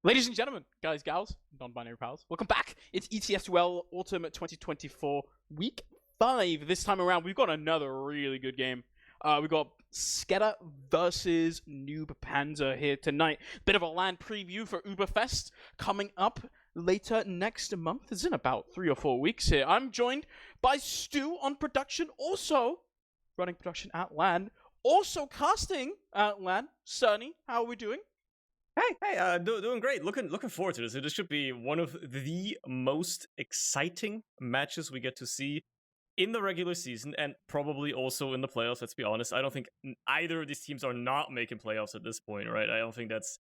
Ladies and gentlemen, guys, gals, non-binary pals, welcome back. It's ETF2L Autumn 2024 Week 5. This time around, we've got another really good game. We've got SKEDDA versus NOOBPANZER here tonight. Bit of a land preview for Uberfest coming up later next month. It's in about 3 or 4 weeks here. I'm joined by Stu on production, also running production at LAN, also casting at LAN. Sunny, how are we doing? Hey, doing great. Looking forward to this. This should be one of the most exciting matches we get to see in the regular season and probably also in the playoffs. Let's be honest. I don't think either of these teams are not making playoffs at this point, right? I don't think that's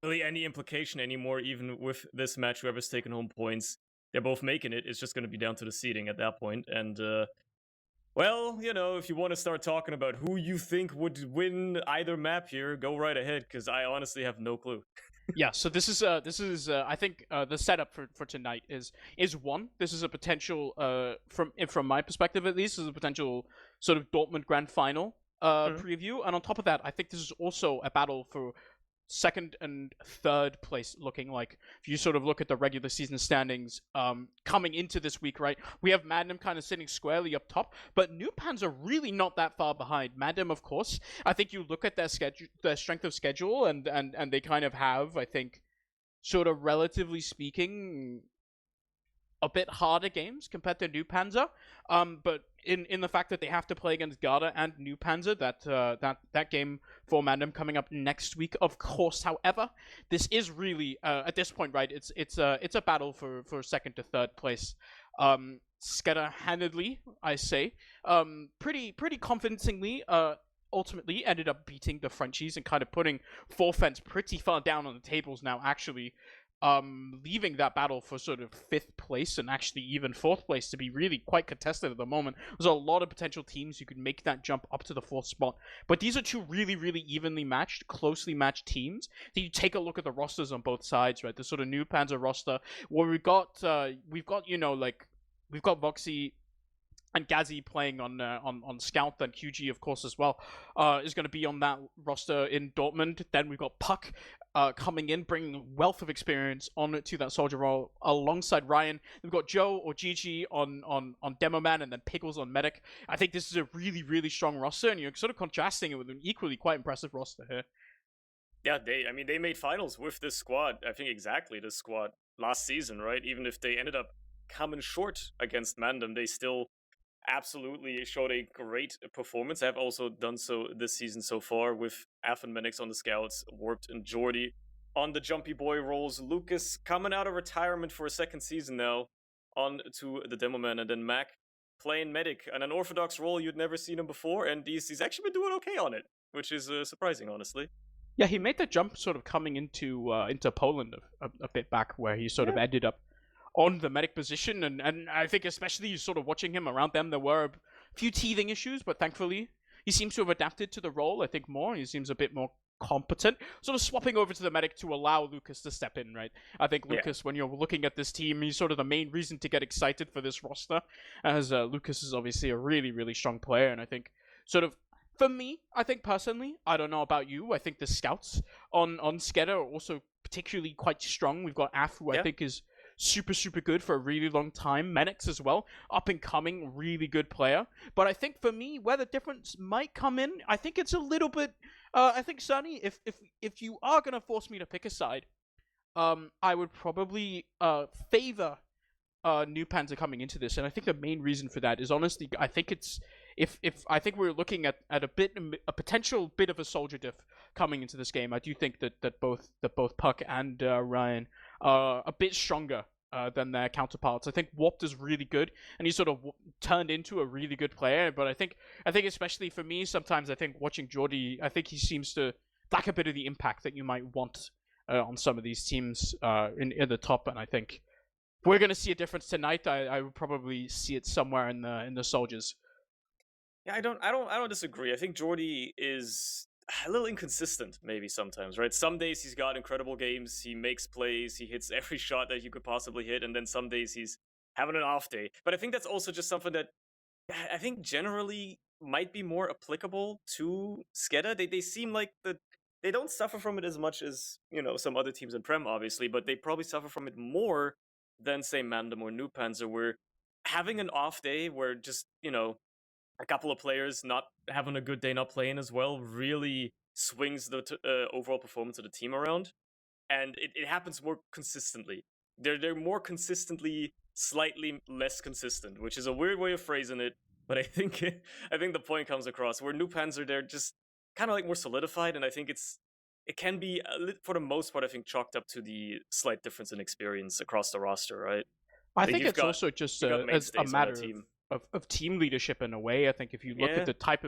really any implication anymore. Even with this match, whoever's taking home points, they're both making it. It's just going to be down to the seeding at that point. And well, you know, if you want to start talking about who you think would win either map here, go right ahead, because I honestly have no clue. Yeah, so this is I think the setup for tonight is one. This is a potential from my perspective at least, is a potential sort of Dortmund Grand Final preview, and on top of that, I think this is also a battle for second and third place, looking like. If you sort of look at the regular season standings coming into this week, right, we have Madnum kind of sitting squarely up top, but NOOBPANZER are really not that far behind. Madnum, of course, I think you look at their schedule, their strength of schedule, and they kind of have, I think, sort of relatively speaking, a bit harder games compared to NOOBPANZER, but in the fact that they have to play against SKEDDA and NOOBPANZER, that game for Madnum coming up next week, of course. However, this is really at this point, right? It's a battle for second to third place. SKEDDA handedly, I say, pretty convincingly. Ultimately ended up beating the Frenchies and kind of putting Forfence pretty far down on the tables now, actually. Leaving that battle for sort of 5th place and actually even 4th place to be really quite contested at the moment. There's a lot of potential teams who could make that jump up to the 4th spot. But these are two really evenly matched, closely matched teams. So you take a look at the rosters on both sides, right? The sort of NOOBPANZER roster where we've got you know, like, we've got Voxy and Gazzy playing on Scout, and QG, of course, as well, is going to be on that roster in Dortmund. Then we've got Puck coming in, bringing a wealth of experience onto that soldier role alongside Ryan. We've got Joe or Gigi on Demoman, and then Pickles on Medic. I think this is a really strong roster, and you're sort of contrasting it with an equally quite impressive roster here. Yeah, they made finals with this squad. I think exactly this squad last season, right? Even if they ended up coming short against Mandem, they still absolutely showed a great performance. Have also done so this season so far with Menix on the Scouts, Warped and Jordy on the Jumpy Boy roles. Lucas coming out of retirement for a second season now, on to the Demoman, and then Mac playing Medic, an unorthodox role you'd never seen him before, and he's actually been doing okay on it, which is surprising, honestly. Yeah, he made the jump sort of coming into Poland a bit back, where he sort of ended up on the Medic position, and I think especially sort of watching him around them, there were a few teething issues, but thankfully he seems to have adapted to the role, I think, more. He seems a bit more competent, sort of swapping over to the Medic to allow Lucas to step in, right? I think Lucas, when you're looking at this team, he's sort of the main reason to get excited for this roster, as Lucas is obviously a really strong player, and I think sort of, for me, I think personally, I don't know about you, I think the Scouts on SKEDDA are also particularly quite strong. We've got Af, who I think is super good for a really long time. Menix as well, up and coming, really good player. But I think for me, where the difference might come in, I think it's a little bit. I think, Sunny, if you are gonna force me to pick a side, I would probably favor NOOBPANZER coming into this, and I think the main reason for that is, honestly, I think it's if I think we're looking at a potential bit of a soldier diff coming into this game. I do think that both Puck and Ryan are a bit stronger than their counterparts. I think Warped is really good, and he sort of turned into a really good player. But I think especially for me, sometimes I think watching Jordy, I think he seems to lack a bit of the impact that you might want on some of these teams in the top. And I think if we're going to see a difference tonight, I would probably see it somewhere in the soldiers. Yeah, I don't disagree. I think Jordy is a little inconsistent, maybe sometimes, right? Some days he's got incredible games, he makes plays, he hits every shot that you could possibly hit, and then some days he's having an off day. But I think that's also just something that I think generally might be more applicable to SKEDDA. They seem like the they don't suffer from it as much as, you know, some other teams in Prem, obviously, but they probably suffer from it more than, say, Mandem or NOOBPANZER, where having an off day where just, you know, a couple of players not having a good day, not playing as well, really swings the overall performance of the team around. And it happens more consistently. They're more consistently slightly less consistent, which is a weird way of phrasing it, but I think the point comes across. Where NOOBPANZER, they're just kind of like more solidified, and I think it can be for the most part, I think, chalked up to the slight difference in experience across the roster, right? I think it's also just a matter team. Of team leadership in a way. I think if you look at the type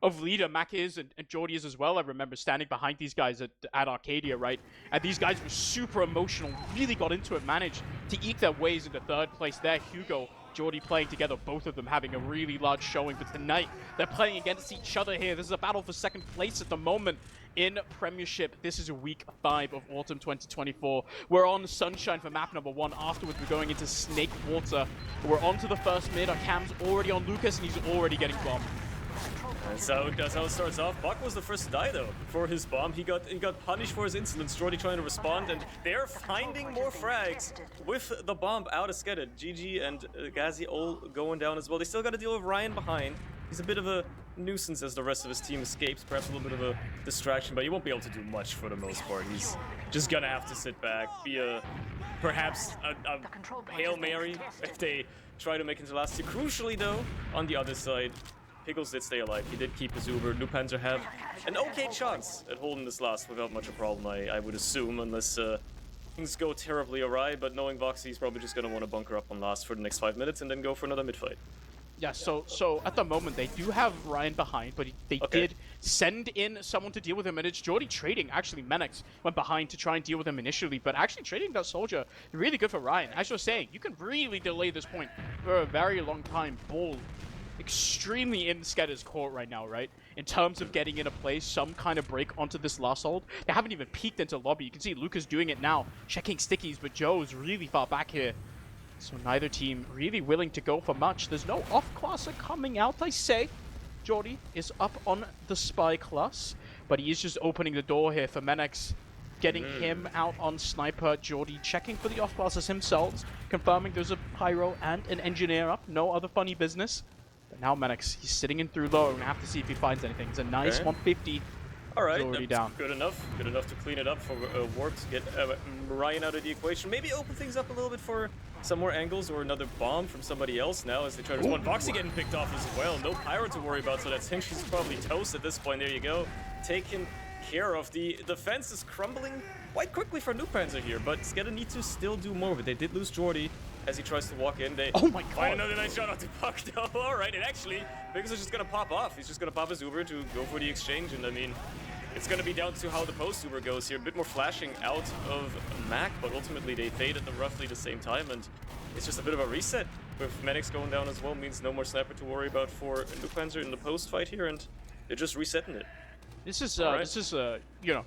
of leader Mac is and Jordy is as well, I remember standing behind these guys at Arcadia, right? And these guys were super emotional, really got into it, managed to eke their ways into third place there. Hugo, Jordy playing together, both of them having a really large showing. But tonight, they're playing against each other here. This is a battle for second place at the moment in Premiership. This is week 5 of Autumn 2024. We're on Sunshine for map number 1. Afterwards, we're going into Snakewater. We're on to the first mid. Our cam's already on Lucas, and he's already getting bombed. So that's how it starts off. Buck was the first to die though for his bomb. He got punished for his insolence. Jordy trying to respond, and they're finding more frags with the bomb out of SKEDDA. GG and Gazi all going down as well. They still got to deal with Ryan behind. He's a bit of a nuisance as the rest of his team escapes. Perhaps a little bit of a distraction, but he won't be able to do much for the most part. He's just gonna have to sit back, be perhaps a Hail Mary if they try to make it to last year. Crucially though, on the other side, Pickles did stay alive. He did keep his Uber. NOOBPANZER have an okay chance at holding this last without much of a problem, I would assume, unless things go terribly awry. But knowing Voxy, he's probably just going to want to bunker up on last for the next 5 minutes and then go for another mid-fight. Yeah, so at the moment, they do have Ryan behind, but they did send in someone to deal with him, and it's Jordy trading. Actually, Menix went behind to try and deal with him initially, but actually trading that soldier, really good for Ryan. As you're saying, you can really delay this point for a very long time. Ball extremely in SKEDDA's court right now, right? In terms of getting into place, some kind of break onto this last hold. They haven't even peeked into lobby. You can see Lucas doing it now, checking stickies, but Joe's really far back here. So neither team really willing to go for much. There's no off-classer coming out, I say. Jordy is up on the spy class, but he is just opening the door here for Menix. Getting him out on Sniper. Jordy checking for the off-classes himself, confirming there's a Pyro and an Engineer up. No other funny business. But now Menix, he's sitting in through low. We're gonna have to see if he finds anything. It's a nice 150. All right, already that's down. Good enough to clean it up for Warp to get Ryan out of the equation. Maybe open things up a little bit for some more angles or another bomb from somebody else now as they try to respond. Voxy getting picked off as well. No Pyro to worry about, so that Shinji's probably toast at this point. There you go. Taken care of. The defense is crumbling quite quickly for NOOBPANZER here, but SKEDDA need to still do more. But they did lose Jordy as he tries to walk in. They find another nice shot off the puck though. All right, and actually, Pickles is just gonna pop off. He's just gonna pop his Uber to go for the exchange, and I mean, it's gonna be down to how the post Uber goes here. A bit more flashing out of Mac, but ultimately they fade at roughly the same time, and it's just a bit of a reset. With Menix going down as well, means no more Sniper to worry about for NOOBPANZER in the post fight here, and they're just resetting it. This is you know,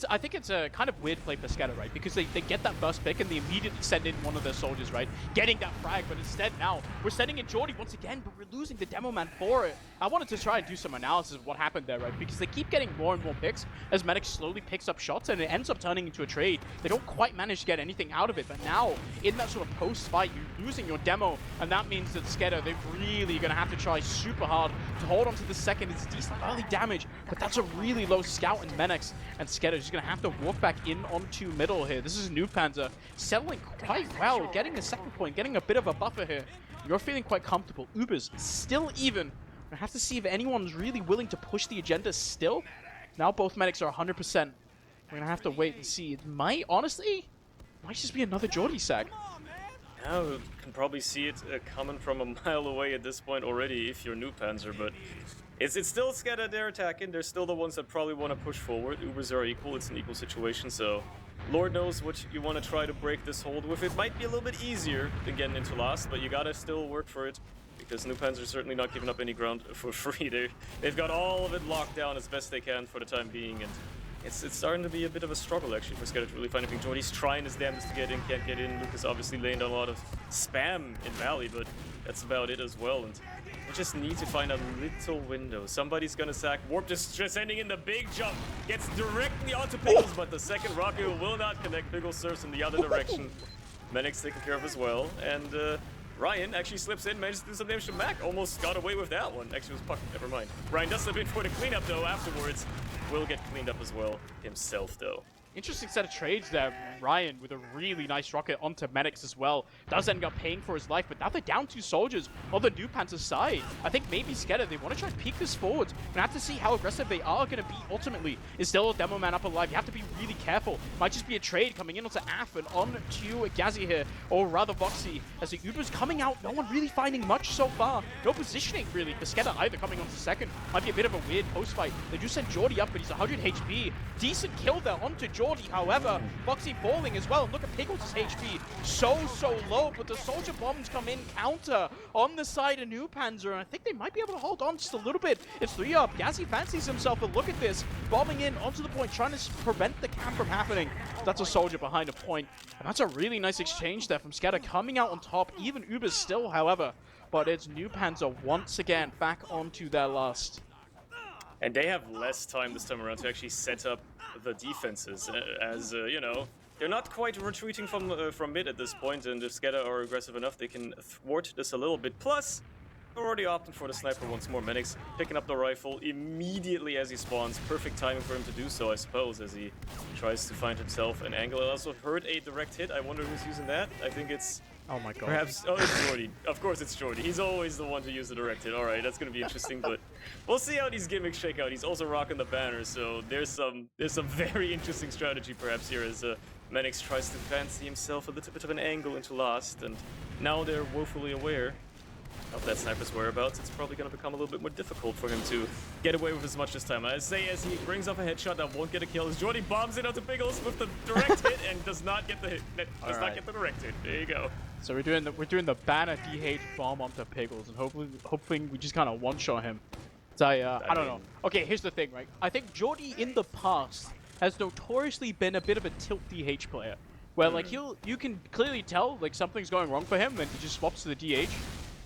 I think it's a kind of weird play for SKEDDA, right? Because they get that first pick and they immediately send in one of their soldiers, right? Getting that frag, but instead now we're sending in Jordy once again, but we're losing the demo man for it. I wanted to try and do some analysis of what happened there, right? Because they keep getting more and more picks as Menix slowly picks up shots, and it ends up turning into a trade. They don't quite manage to get anything out of it, but now in that sort of post fight, you're losing your demo, and that means that SKEDDA, they're really gonna have to try super hard to hold on to the second. It's decent early damage, but that's a really low scout in Menix, and SKEDDA is just gonna have to walk back in onto middle here. This is NOOBPANZER settling quite well, getting a second point, getting a bit of a buffer here. You're feeling quite comfortable. Uber's still even. I have to see if anyone's really willing to push the agenda still. Now both medics are 100%. We're gonna have to wait and see. It might, honestly, might just be another Jordy sag. Now you can probably see it coming from a mile away at this point already if you're NOOBPANZER, but it's still SKEDDA they're attacking. They're still the ones that probably want to push forward. Ubers are equal. It's an equal situation, so Lord knows what you want to try to break this hold with. It might be a little bit easier than getting into last, but you gotta still work for it, because NOOBPANZER are certainly not giving up any ground for free. They've got all of it locked down as best they can for the time being, and it's starting to be a bit of a struggle actually for SKEDDA to really find anything. Jordy's trying his damnedest to get in, can't get in. Lucas obviously laying down a lot of spam in Valley, but that's about it as well. And we just need to find a little window. Somebody's gonna sack. Warp just sending in the big jump. Gets directly onto Pickles, but the second rocket will not connect. Pickles surfs in the other direction. Medic's taken care of as well. And Ryan actually slips in, manages to do some damage to Mac. Almost got away with that one. Actually, it was Puck. Never mind. Ryan does slip in for the cleanup, though, afterwards. Will get cleaned up as well himself, though. Interesting set of trades there. Ryan with a really nice rocket onto Medics as well. Does end up paying for his life, but now they're down 2 soldiers on the NOOBPANZER side. I think maybe SKEDDA, they want to try and peek this forward. We're going to have to see how aggressive they are going to be ultimately. Is still a demo man up alive. You have to be really careful. Might just be a trade coming in onto Af and on to Gazi here, or rather Voxy. As the Uber's coming out, no one really finding much so far. No positioning really for SKEDDA either coming onto second. Might be a bit of a weird post fight. They do send Jordy up, but he's 100 HP. Decent kill there onto Jordy, however. Voxy falling as well. And look at Pickles' HP. So low, but the soldier bombs come in counter on the side of NOOBPANZER, and I think they might be able to hold on just a little bit. It's 3 up. Gazi fancies himself, but look at this. Bombing in onto the point, trying to prevent the camp from happening. That's a soldier behind a point. And that's a really nice exchange there from SKEDDA coming out on top. Even Uber's still, however. But it's NOOBPANZER once again back onto their last. And they have less time this time around to actually set up the defenses, as you know, they're not quite retreating from mid at this point, and if SKEDDA are aggressive enough, they can thwart this a little bit. Plus, they're already opting for the sniper once more. Medic's picking up the rifle immediately as he spawns. Perfect timing for him to do so, I suppose, as he tries to find himself an angle. I also heard a direct hit. I wonder who's using that. I think it's... Oh my god. Perhaps, oh, it's Jordy. Of course it's Jordy. He's always the one to use the direct hit. Alright, that's gonna be interesting, but we'll see how these gimmicks shake out. He's also rocking the banner, so there's some very interesting strategy perhaps here as Menix tries to fancy himself a little bit of an angle into last, and now they're woefully aware of that sniper's whereabouts. It's probably going to become a little bit more difficult for him to get away with as much this time. I say as he brings up a headshot that won't get a kill, as Jordy bombs it onto Pickles with the direct hit and does not get the hit. Does not get the direct hit. There you go. So we're doing the banner DH bomb onto Pickles, and hoping we just kind of one-shot him. So I don't know. Okay, here's the thing, right? I think Jordy in the past has notoriously been a bit of a tilt DH player, where like you can clearly tell like something's going wrong for him, and he just swaps to the DH.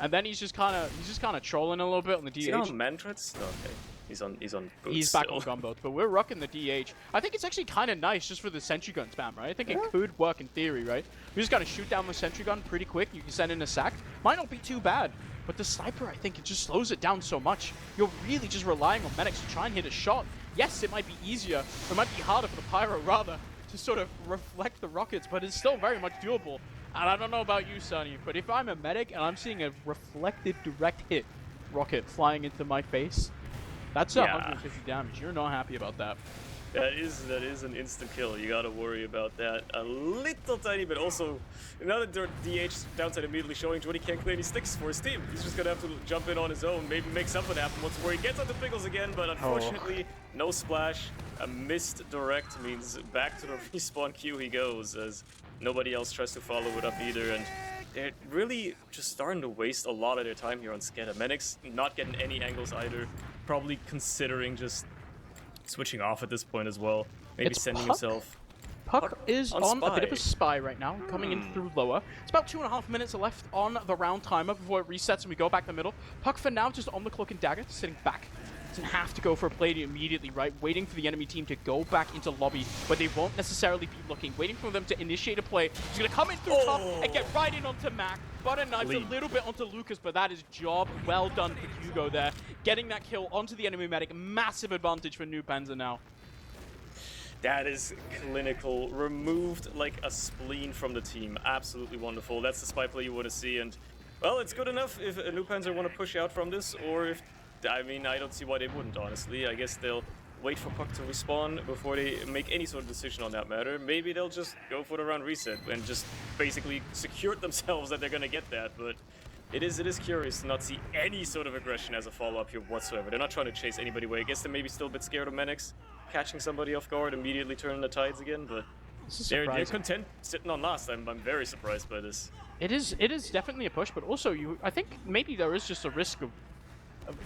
And then he's just kind of trolling a little bit on the DH. Is he on Mantrets? No, okay. He's on boots. He's back on gunboats, but we're rocking the DH. I think it's actually kind of nice just for the sentry gun spam, right? I think it could work in theory, right? We just gotta shoot down the sentry gun pretty quick. You can send in a sack. Might not be too bad, but the sniper, I think it just slows it down so much. You're really just relying on medics to try and hit a shot. Yes, it might be easier. It might be harder for the pyro rather to sort of reflect the rockets, but it's still very much doable. And I don't know about you, Sonny, but if I'm a medic and I'm seeing a reflected direct hit rocket flying into my face, that's 150 damage. You're not happy about that. That is an instant kill. You gotta worry about that a little tiny bit. Also, another DH downside immediately showing Jordy can't clear any sticks for his team. He's just gonna have to jump in on his own, maybe make something happen once where he gets onto Pickles again, but unfortunately, no splash. A missed direct means back to the respawn queue he goes, as nobody else tries to follow it up either, and they're really just starting to waste a lot of their time here on SKEDDA. Menix not getting any angles either, probably considering just switching off at this point as well. Maybe it's sending Puck. himself. Puck is on a bit of a spy. spy right now, coming in through lower. It's about 2.5 minutes left on the round timer before it resets and we go back the middle. Puck for now just on the cloak and dagger, sitting back. Doesn't have to go for a play immediately, right? Waiting for the enemy team to go back into lobby where they won't necessarily be looking. Waiting for them to initiate a play. He's going to come in through top and get right in onto Mac. Butter knives a little bit onto Lucas, but that is job well done for Hugo there. Getting that kill onto the enemy medic. Massive advantage for NOOBPANZER now. That is clinical. Removed like a spleen from the team. Absolutely wonderful. That's the spy play you want to see, and well, it's good enough if NOOBPANZER want to push out from this, or if, I mean, I don't see why they wouldn't, honestly. I guess they'll wait for Puck to respawn before they make any sort of decision on that matter. Maybe they'll just go for the round reset and just basically secure themselves that they're gonna get that, but it is curious to not see any sort of aggression as a follow-up here whatsoever. They're not trying to chase anybody away. I guess they're maybe still a bit scared of Menix catching somebody off guard, immediately turning the tides again, but they're content sitting on last. I'm very surprised by this. It is definitely a push, but also I think maybe there is just a risk of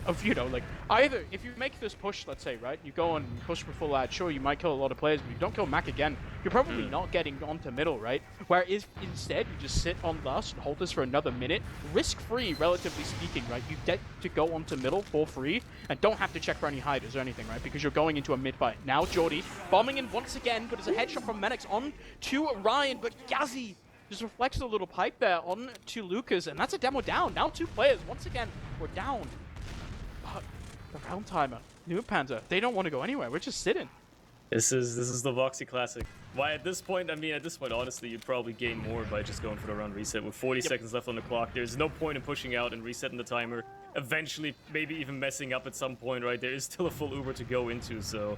of you know, like, either if you make this push, let's say, right, you go and push for full ad, sure, you might kill a lot of players, but you don't kill Mac again, you're probably not getting onto middle, right? Whereas instead, you just sit on last and hold this for another minute, risk-free, relatively speaking, right? You get to go onto middle for free and don't have to check for any hiders or anything, right? Because you're going into a mid-fight. Now, Jordy bombing in once again, but it's a headshot from Menix on to Ryan, but Gazi just reflects a little pipe there on to Lucas, and that's a demo down. Now 2 players, once again, we're down. But the round timer, NOOBPANZER, they don't want to go anywhere. We're just sitting. This is the Voxy Classic. Why at this point, I mean, at this point, honestly, you'd probably gain more by just going for the round reset. With 40 seconds left on the clock, there's no point in pushing out and resetting the timer. Eventually, maybe even messing up at some point, right? There is still a full Uber to go into, so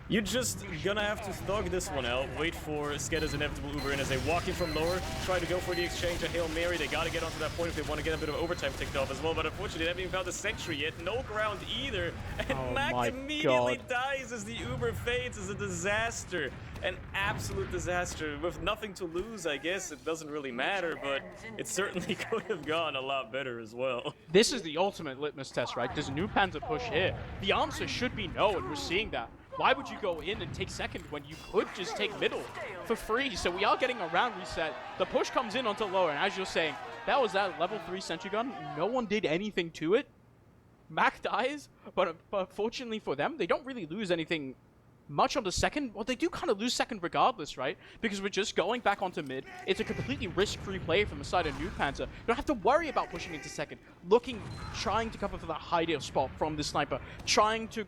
you're just gonna have to thug this one out, wait for SKEDDA's inevitable Uber in as they walk in from lower, try to go for the exchange, a Hail Mary. They gotta get onto that point if they want to get a bit of overtime ticked off as well, but unfortunately they haven't even found the sentry yet, no ground either, and Mac immediately dies as the Uber fades. As a disaster, an absolute disaster, with nothing to lose. I guess it doesn't really matter, but it certainly could have gone a lot better as well. This is the ultimate litmus test, right? Does NOOBPANZER push here? The answer should be no, and we're seeing that. Why would you go in and take second when you could just take middle for free? So we are getting a round reset. The push comes in onto lower, and as you're saying, that was that level 3 sentry gun. No one did anything to it. Mac dies, but fortunately for them, they don't really lose anything much on the second. Well, they do kind of lose second regardless, right? Because we're just going back onto mid. It's a completely risk-free play from the side of NOOBPANZER. You don't have to worry about pushing into second. Trying to cover for that hideout spot from the sniper. Trying to,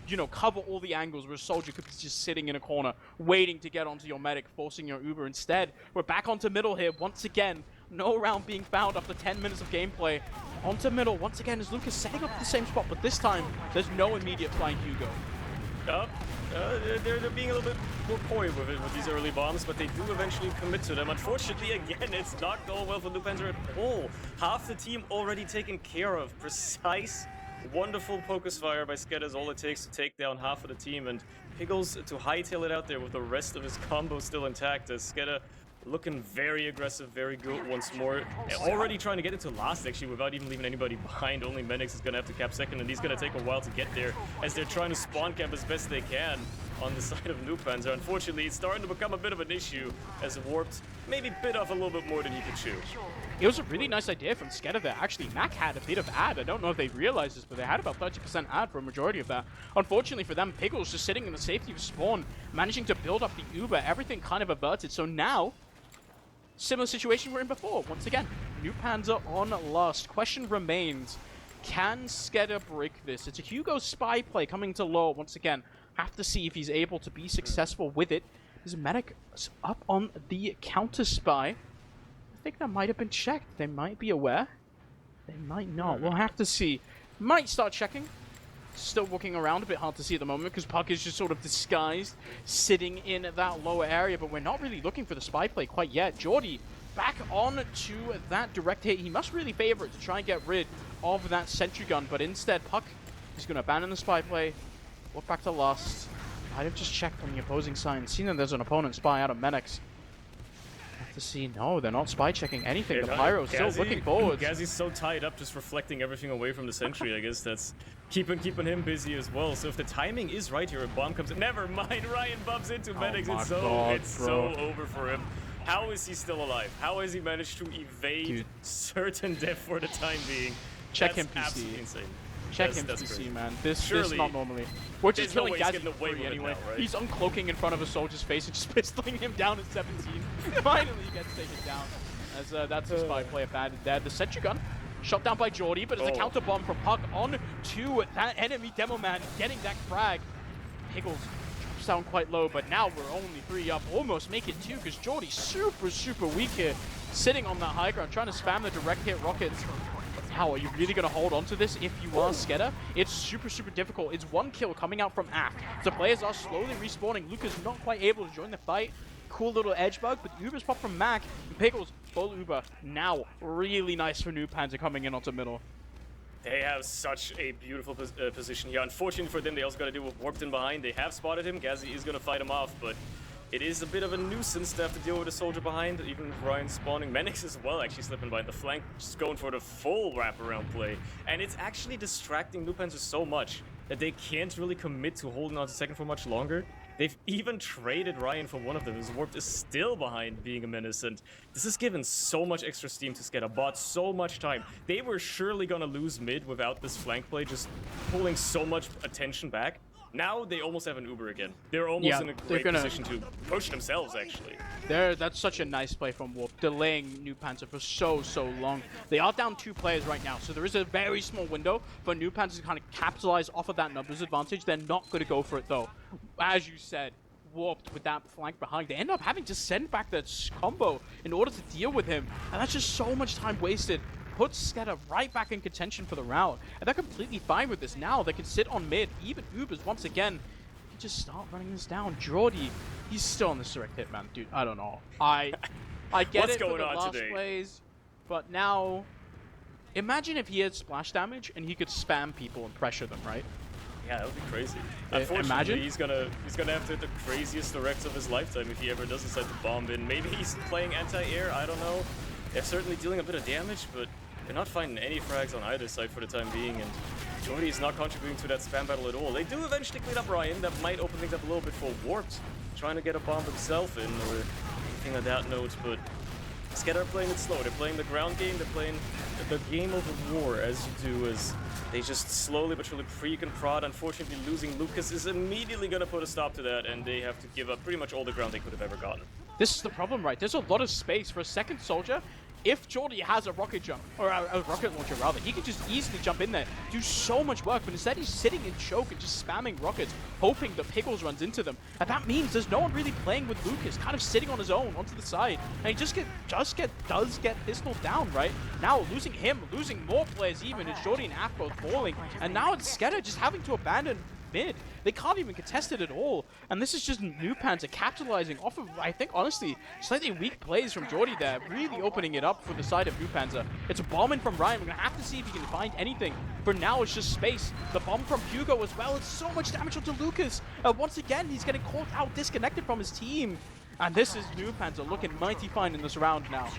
you know, cover all the angles where a soldier could be just sitting in a corner, waiting to get onto your medic, forcing your Uber. Instead, we're back onto middle here once again. No round being found after 10 minutes of gameplay. Onto middle once again is Lucas setting up the same spot, but this time, there's no immediate flying Hugo. They're being a little bit more coy with it with these early bombs, but they do eventually commit to them. Unfortunately, again, it's not going well for NOOBPANZER at all. Half the team already taken care of. Precise, wonderful focus fire by SKEDDA is all it takes to take down half of the team, and Piggles to hightail it out there with the rest of his combo still intact, as SKEDDA looking very aggressive, very good once more. Already trying to get into last, actually, without even leaving anybody behind. Only Menix is going to have to cap second, and he's going to take a while to get there as they're trying to spawn camp as best they can on the side of NOOBPANZER. Unfortunately, it's starting to become a bit of an issue as Warped maybe bit off a little bit more than he could chew. It was a really nice idea from SKEDDA there. Actually, Mac had a bit of ad. I don't know if they realized this, but they had about 30% ad for a majority of that. Unfortunately for them, Piggles just sitting in the safety of spawn, managing to build up the Uber. Everything kind of averted. So now, similar situation we're in before. Once again, NOOBPANZER on last. Question remains, can SKEDDA break this? It's a Hugo spy play coming to low once again. Have to see if he's able to be successful with it. His medic is up on the counter spy. I think that might have been checked. They might be aware. They might not. We'll have to see. Might start checking. Still walking around, a bit hard to see at the moment because Puck is just sort of disguised, sitting in that lower area, but we're not really looking for the spy play quite yet. Jordy back on to that direct hit. He must really favor it to try and get rid of that sentry gun, but instead Puck is going to abandon the spy play, look back to last. Might have just checked on the opposing side and seen that there's an opponent spy out of Menix. Have to see, no, they're not spy checking anything. The Pyro's still looking forward. Gazi's so tied up, just reflecting everything away from the sentry. I guess that's keeping him busy as well. So if the timing is right here, a bomb comes in. Never mind, Ryan bumps into Menix. It's so over for him. How is he still alive? How has he managed to evade certain death for the time being? Check him, PC. Absolutely insane. Check him, PC, man. This not normally. We're just killing Gazi for free anyway. Now, right? He's uncloaking in front of a soldier's face and just pistoling him down at 17. Finally, he gets taken down. As that's a spy play abandoned there. The sentry gun shot down by Jordy, but it's a counter bomb from Puck on to that enemy demo man, getting that frag. Piggles drops down quite low, but now we're only 3 up. Almost make it 2 because Jordy's super weak here, sitting on that high ground, trying to spam the direct hit rockets. How are you really going to hold on to this if you are SKEDDA? It's super difficult. It's 1 kill coming out from aft. The players are slowly respawning. Luca's not quite able to join the fight. Cool little edge bug, but Uber's pop from Mac. And Piggles, full Uber. Now, really nice for NOOBPANZER coming in onto middle. They have such a beautiful position here. Unfortunately for them, they also got to deal with Warped in behind. They have spotted him. Gazi is going to fight him off, but It is a bit of a nuisance to have to deal with a soldier behind, even with Ryan spawning. Menix as well actually slipping behind the flank, just going for the full wraparound play. And it's actually distracting NOOBPANZER so much that they can't really commit to holding on to second for much longer. They've even traded Ryan for one of them. His warp is still behind being a menace, and this has given so much extra steam to SKEDDA, bought so much time. They were surely gonna lose mid without this flank play, just pulling so much attention back. Now they almost have an Uber again. They're almost in a great position to push themselves, actually. That's such a nice play from Warp, delaying NOOBPANZER for so long. They are down 2 players right now, so there is a very small window for NOOBPANZER to kind of capitalize off of that numbers advantage. They're not going to go for it, though. As you said, Warped with that flank behind. They end up having to send back that combo in order to deal with him, and that's just so much time wasted. Puts SKEDDA right back in contention for the round, and they're completely fine with this now. They can sit on mid, even Ubers once again. You can just start running this down. Jordy, he's still on the direct hit, man. Dude, I don't know. I get it for the last plays, but now, imagine if he had splash damage and he could spam people and pressure them, right? Yeah, that would be crazy. Unfortunately, he's gonna have to hit the craziest directs of his lifetime if he ever does decide to bomb in. Maybe he's playing anti-air, I don't know. They're certainly dealing a bit of damage, but they're not finding any frags on either side for the time being, and Jordy is not contributing to that spam battle at all. They do eventually clean up Ryan. That might open things up a little bit for Warped, trying to get a bomb himself in or anything of that note, but SKEDDA are playing it slow. They're playing the ground game. They're playing the game of the war, as you do, as they just slowly but surely preek and prod. Unfortunately, losing Lucas is immediately going to put a stop to that, and they have to give up pretty much all the ground they could have ever gotten. This is the problem, right? There's a lot of space for a second soldier. If Jordy has a rocket jump, or a rocket launcher rather, he can just easily jump in there, do so much work, but instead he's sitting in choke and just spamming rockets, hoping that Pickles runs into them. And that means there's no one really playing with Lucas, kind of sitting on his own onto the side. And he does get pistoled down, right? Now losing him, losing more players even, it's Jordy and Af both falling. And now it's SKEDDA just having to abandon mid. They can't even contest it at all. And this is just NOOBPANZER capitalizing off of, I think, honestly, slightly weak plays from Jordy there, really opening it up for the side of NOOBPANZER. It's a bomb in from Ryan. We're going to have to see if he can find anything. For now, it's just space. The bomb from Hugo as well. It's so much damage onto Lucas. Once again, he's getting caught out, disconnected from his team. And this is NOOBPANZER looking mighty fine in this round now.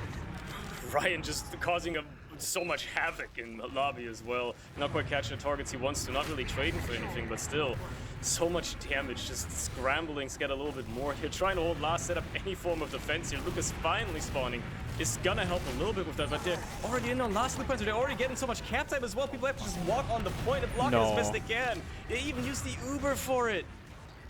Ryan just causing so much havoc in the lobby as well. Not quite catching the targets he wants to, not really trading for anything, but still, so much damage, just scrambling SKEDDA a little bit more. They're trying to hold last, set up any form of defense here. Lucas finally spawning is gonna help a little bit with that, but they're already in on last NOOBPANZER. They're already getting so much cap time as well. People have to just walk on the point and block it as best they can. They even use the Uber for it.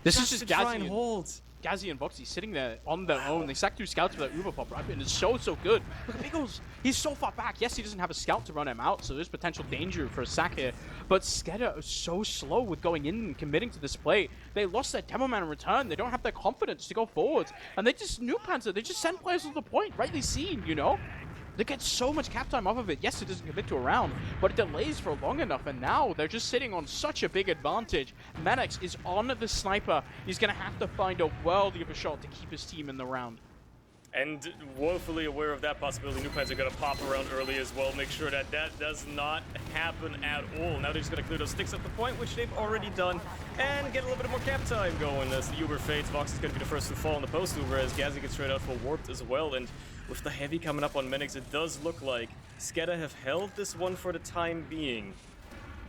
This is just try and hold. Gazzy and Voxy sitting there on their own. They sack 2 scouts for that Uber pop, right? And it's so good. Look at Pickles. He's so far back. Yes, he doesn't have a scout to run him out, so there's potential danger for a sack here. But SKEDDA is so slow with going in and committing to this play. They lost their demo man in return. They don't have the confidence to go forwards. And they just, NOOBPANZER, they just send players to the point, rightly seen, you know? They get so much cap time off of it. Yes, it doesn't commit to a round, but it delays for long enough, and now they're just sitting on such a big advantage. Menix is on the sniper. He's going to have to find a worldly of a shot to keep his team in the round. And woefully aware of that possibility, NOOBPANZER are going to pop around early as well, make sure that that does not happen at all. Now they're just going to clear those sticks up the point, which they've already done, and get a little bit more cap time going as the Uber fades. Vox is going to be the first to fall on the post Uber as Gazzy gets straight out for Warped as well, and with the heavy coming up on Menix, it does look like SKEDDA have held this one for the time being.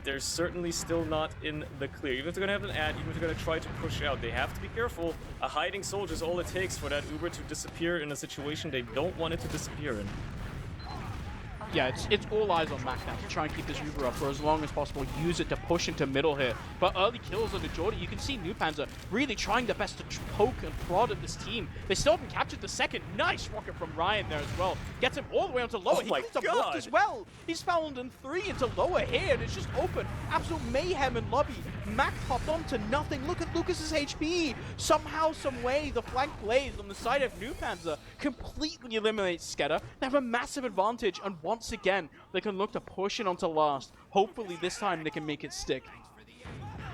They're certainly still not in the clear. Even if they're going to have an ad, even if they're going to try to push out, they have to be careful. A hiding soldier is all it takes for that Uber to disappear in a situation they don't want it to disappear in. Yeah, it's all eyes on Mac now to try and keep this Uber up for as long as possible. Use it to push into middle here. But early kills under Jordy, you can see NOOBPANZER really trying their best to poke and prod at this team. They still haven't captured the second. Nice rocket from Ryan there as well. Gets him all the way onto lower. Oh my He gets a block as well. He's found in 3 into lower here, and it's just open. Absolute mayhem in lobby. Mac popped on to nothing. Look at Lucas's HP. Somehow, some way, the flank plays on the side of NOOBPANZER completely eliminates SKEDDA. They have a massive advantage, and once again, they can look to push it onto last. Hopefully this time they can make it stick.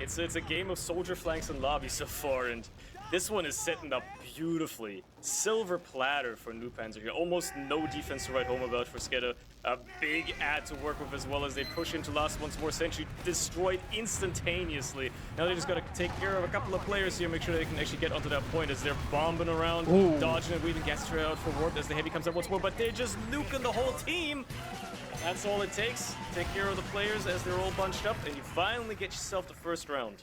It's a game of soldier flanks and lobby so far, and This one is setting up beautifully. Silver platter for NOOBPANZER here. Almost no defense to write home about for SKEDDA. A big ad to work with as well as they push into last once more. Sentry destroyed instantaneously. Now they just got to take care of a couple of players here, make sure they can actually get onto that point as they're bombing around, dodging and weaving Gastro out for warp as the heavy comes up once more, but they're just nuking the whole team. That's all it takes. Take care of the players as they're all bunched up, and you finally get yourself the first round.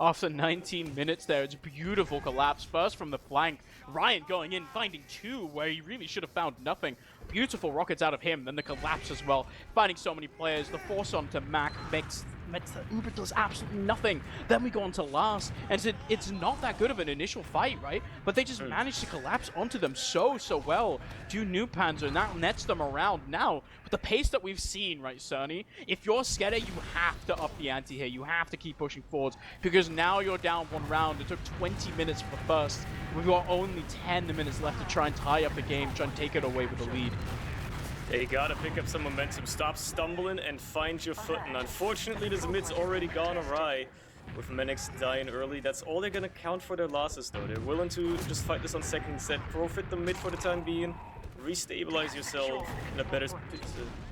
After 19 minutes there, it's a beautiful collapse. First from the flank, Ryan going in, finding two where he really should have found nothing. Beautiful rockets out of him, then the collapse as well. Finding so many players, the force on to Mac makes the Uber does absolutely nothing. Then we go on to last, and it's not that good of an initial fight, right? But they just managed to collapse onto them so well. Do NOOBPANZER, and that nets them around. Now, with the pace that we've seen, right, Cerny, if you're SKEDDA, you have to up the ante here. You have to keep pushing forwards, because now you're down one round. It took 20 minutes for the first. We've got only 10 minutes left to try and tie up the game, try and take it away with the lead. You gotta pick up some momentum, stop stumbling and find your footing. Unfortunately, this mid's already gone awry with Menix dying early. That's all they're gonna count for their losses though. They're willing to just fight this on second set, profit the mid for the time being, restabilize yourself in a better,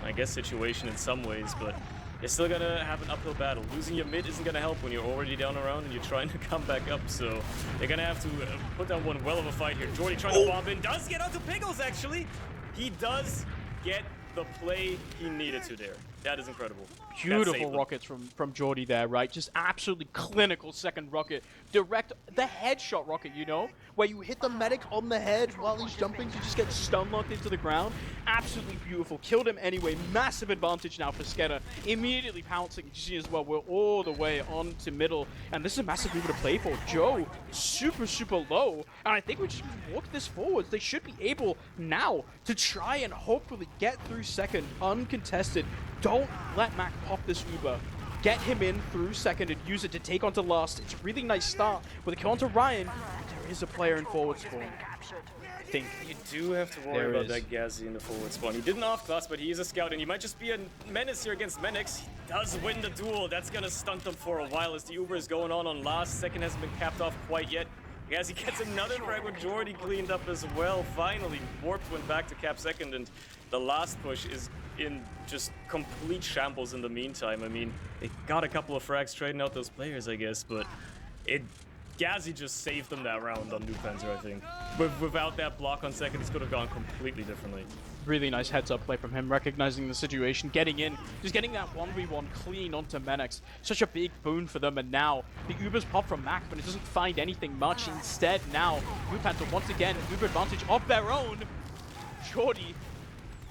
I guess, situation in some ways, but you're still gonna have an uphill battle. Losing your mid isn't gonna help when you're already down around and you're trying to come back up, so they're gonna have to put down one well of a fight here. Jordy trying to bomb in, does get onto Pickles actually! He does get the play he needed to there. That is incredible. Beautiful rockets from Jordy there, right? Just absolutely clinical second rocket. Direct, the headshot rocket, you know? Where you hit the medic on the head while he's jumping to just get stun locked into the ground. Absolutely beautiful. Killed him anyway. Massive advantage now for SKEDDA. Immediately pouncing, you see as well, we're all the way on to middle. And this is a massive move to play for. Joe, super low. And I think we just walk this forward. They should be able now to try and hopefully get through second uncontested. Don't let Mac pop this Uber. Get him in through second and use it to take on to last. It's a really nice start with a kill onto Ryan. There is a player in forward spawn. I think you do have to worry about that Gazi in the forward spawn. He didn't off-class, but he is a scout, and he might just be a menace here against Menix. He does win the duel. That's gonna stunt them for a while as the Uber is going on last. Second hasn't been capped off quite yet. Gazi gets another frag with Jordy cleaned up as well. Finally, Warp went back to cap second, and the last push is in just complete shambles in the meantime. I mean, they got a couple of frags trading out those players, I guess, but Gazi just saved them that round on NOOBPANZER, I think. Without that block on second, this could have gone completely differently. Really nice heads-up play from him, recognizing the situation, getting in, just getting that 1v1 clean onto Menix. Such a big boon for them, and now the Uber's pop from Mac, but it doesn't find anything much. Instead, now, NOOBPANZER once again, Uber advantage of their own. Jordy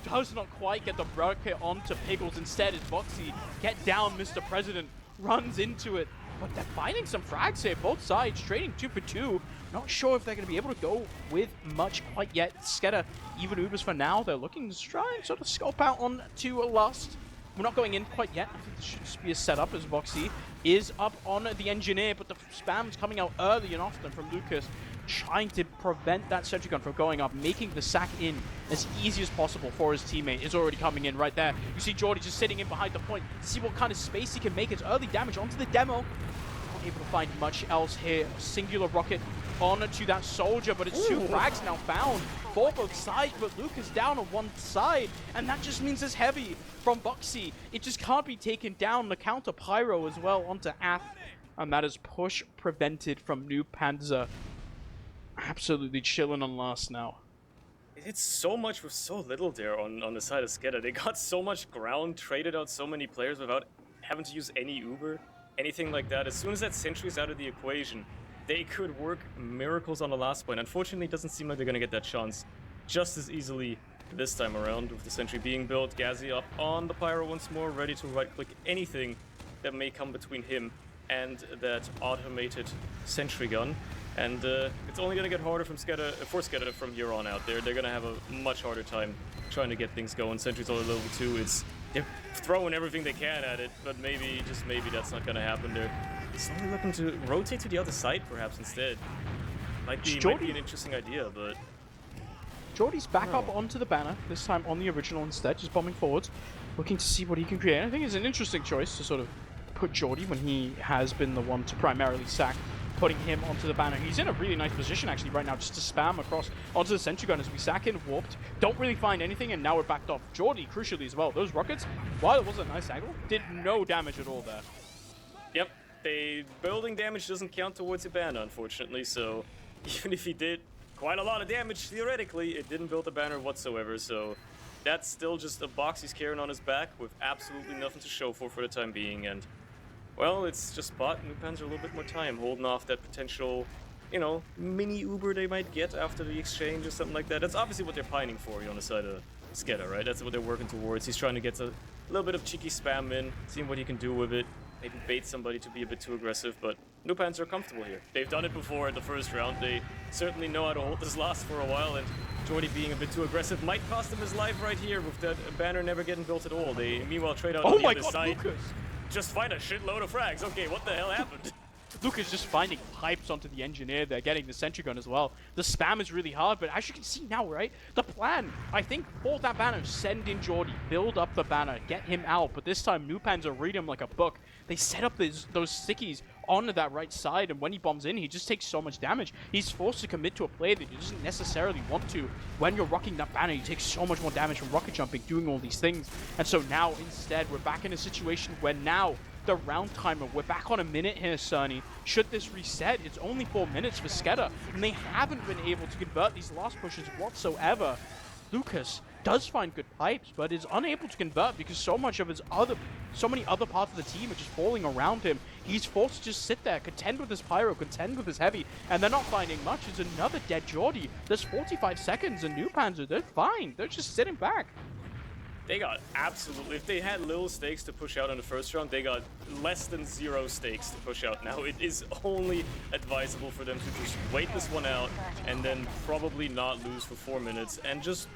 does not quite get the rocket onto Pickles. Instead, it's Boxy. Get down, Mr. President. Runs into it. But they're finding some frags here. Both sides trading 2 for 2. Not sure if they're going to be able to go with much quite yet. SKEDDA, even Ubers for now. They're looking to try and sort of scope out on to a last. We're not going in quite yet. I think this should just be a setup as Boxy is up on the engineer, but the spam's coming out early and often from Lucas, trying to prevent that sentry gun from going up, making the sack in as easy as possible for his teammate. Is already coming in right there. You see Jordy just sitting in behind the point to see what kind of space he can make. It's early damage onto the demo. Not able to find much else here. Singular rocket onto that soldier, but it's 2 frags now found for both sides, but Lucas down on one side, and that just means it's heavy from Boxy. It just can't be taken down. The counter pyro as well onto Ath, and that is push prevented from NOOBPANZER. Absolutely chilling on last now. It's so much with so little there on the side of SKEDDA. They got so much ground, traded out so many players without having to use any Uber, anything like that. As soon as that sentry's out of the equation, they could work miracles on the last point. Unfortunately, it doesn't seem like they're gonna get that chance just as easily this time around with the sentry being built. Gazi up on the pyro once more, ready to right-click anything that may come between him and that automated sentry gun. And it's only going to get harder from SKEDDA from here on out. They're going to have a much harder time trying to get things going. Sentry's only level 2. They're throwing everything they can at it, but maybe, just maybe, that's not going to happen. They're slowly looking to rotate to the other side, perhaps, instead. Might be an interesting idea, but... Jordy's back up onto the banner, this time on the original instead, just bombing forwards, looking to see what he can create. I think it's an interesting choice to sort of put Jordy when he has been the one to primarily sack putting him onto the banner. He's in a really nice position actually right now, just to spam across onto the sentry gun as we sack in, warped, don't really find anything, and now we're backed off. Jordy, crucially as well, those rockets, while it was a nice angle, did no damage at all there. Yep, building damage doesn't count towards a banner, unfortunately, so even if he did quite a lot of damage, theoretically, it didn't build a banner whatsoever, so that's still just a box he's carrying on his back with absolutely nothing to show for the time being, and well, it's just bought NOOBPANZER a little bit more time, holding off that potential, you know, mini Uber they might get after the exchange or something like that. That's obviously what they're pining for on the side of SKEDDA, right? That's what they're working towards. He's trying to get a little bit of cheeky spam in, seeing what he can do with it, maybe bait somebody to be a bit too aggressive, but NOOBPANZER are comfortable here. They've done it before in the first round. They certainly know how to hold this last for a while, and Jordy being a bit too aggressive might cost him his life right here with that banner never getting built at all. They meanwhile trade out on the other side. Lucas! Just find a shitload of frags. Okay, what the hell happened? Lucas just finding pipes onto the engineer there, getting the sentry gun as well. The spam is really hard, but as you can see now, right? The plan, I think, for that banner, send in Jordy, build up the banner, get him out. But this time, NOOBPANZER read him like a book. They set up those stickies onto that right side, and when he bombs in, he just takes so much damage. He's forced to commit to a play that he doesn't necessarily want to. When you're rocking that banner, you take so much more damage from rocket jumping, doing all these things. And so now, instead, we're back in a situation where now, the round timer, we're back on a minute here, Cerny. Should this reset, it's only 4 minutes for SKEDDA, and they haven't been able to convert these last pushes whatsoever. Lucas does find good pipes, but is unable to convert because so many other parts of the team are just falling around him. He's forced to just sit there, contend with his pyro, contend with his heavy, and they're not finding much. It's another dead Jordy. There's 45 seconds, and NOOBPANZER, they're fine. They're just sitting back. They got absolutely, if they had little stakes to push out in the first round, they got less than 0 stakes to push out. Now, it is only advisable for them to just wait this one out and then probably not lose for 4 minutes and just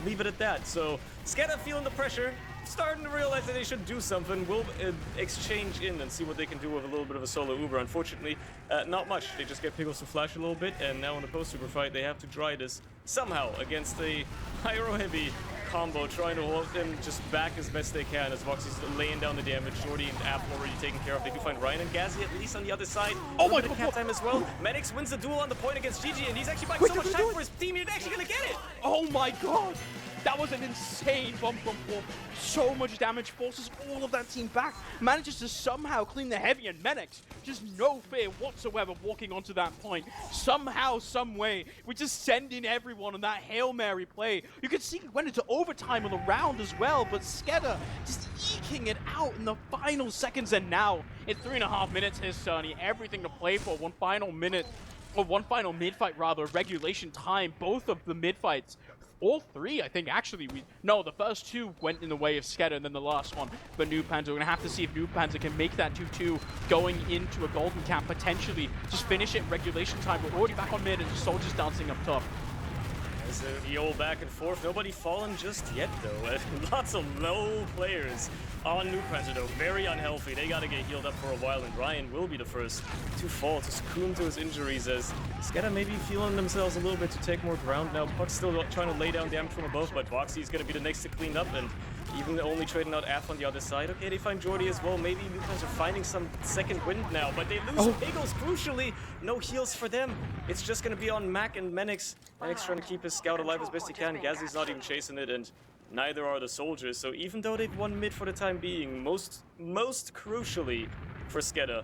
leave it at that. So, SKEDDA feeling the pressure, starting to realize that they should do something. We'll exchange in and see what they can do with a little bit of a solo Uber. Unfortunately, not much. They just get Pickles to flash a little bit, and now in the post-Uber fight, they have to dry this somehow against a pyro-heavy combo, trying to hold them just back as best they can as Voxy's laying down the damage. Jordy and App already taken care of. They do find Ryan and Gazzy at least on the other side. Oh my god! Cat time as well. Medics wins the duel on the point against GG, and he's actually buying so much time for his team. He's actually gonna get it. Oh my god! That was an insane bump from Warp. So much damage, forces all of that team back. Manages to somehow clean the heavy and medics. Just no fear whatsoever walking onto that point. Somehow, some way, we just send in everyone on that Hail Mary play. You can see he went into overtime on the round as well, but SKEDDA just eking it out in the final seconds. And now, in 3.5 minutes here, Cerny, everything to play for. One final mid-fight rather, regulation time. Both of the mid-fights. All three, I think, actually. No, the first two went in the way of SKEDDA, and then the last one for NOOBPANZER. We're going to have to see if NOOBPANZER can make that 2-2 going into a golden cap, potentially. Just finish it in regulation time. We're already back on mid, and the soldiers dancing up top. As the old back and forth, nobody fallen just yet, though. Lots of low players on NOOBPANZER, though. Very unhealthy. They got to get healed up for a while, and Ryan will be the first to fall, to succumb to his injuries, as SKEDDA maybe feeling themselves a little bit to take more ground now. Puck's still trying to lay down damage from above, but Voxy's going to be the next to clean up, and even only trading out Af on the other side. Okay, they find Jordy as well. Maybe NOOBPANZER are finding some second wind now, but they lose Piggles, crucially. No heals for them. It's just going to be on Mac and Menix. Menix trying to keep his scout alive as best he can. Gazzy's not even chasing it, and neither are the soldiers. So even though they've won mid for the time being, most crucially for SKEDDA,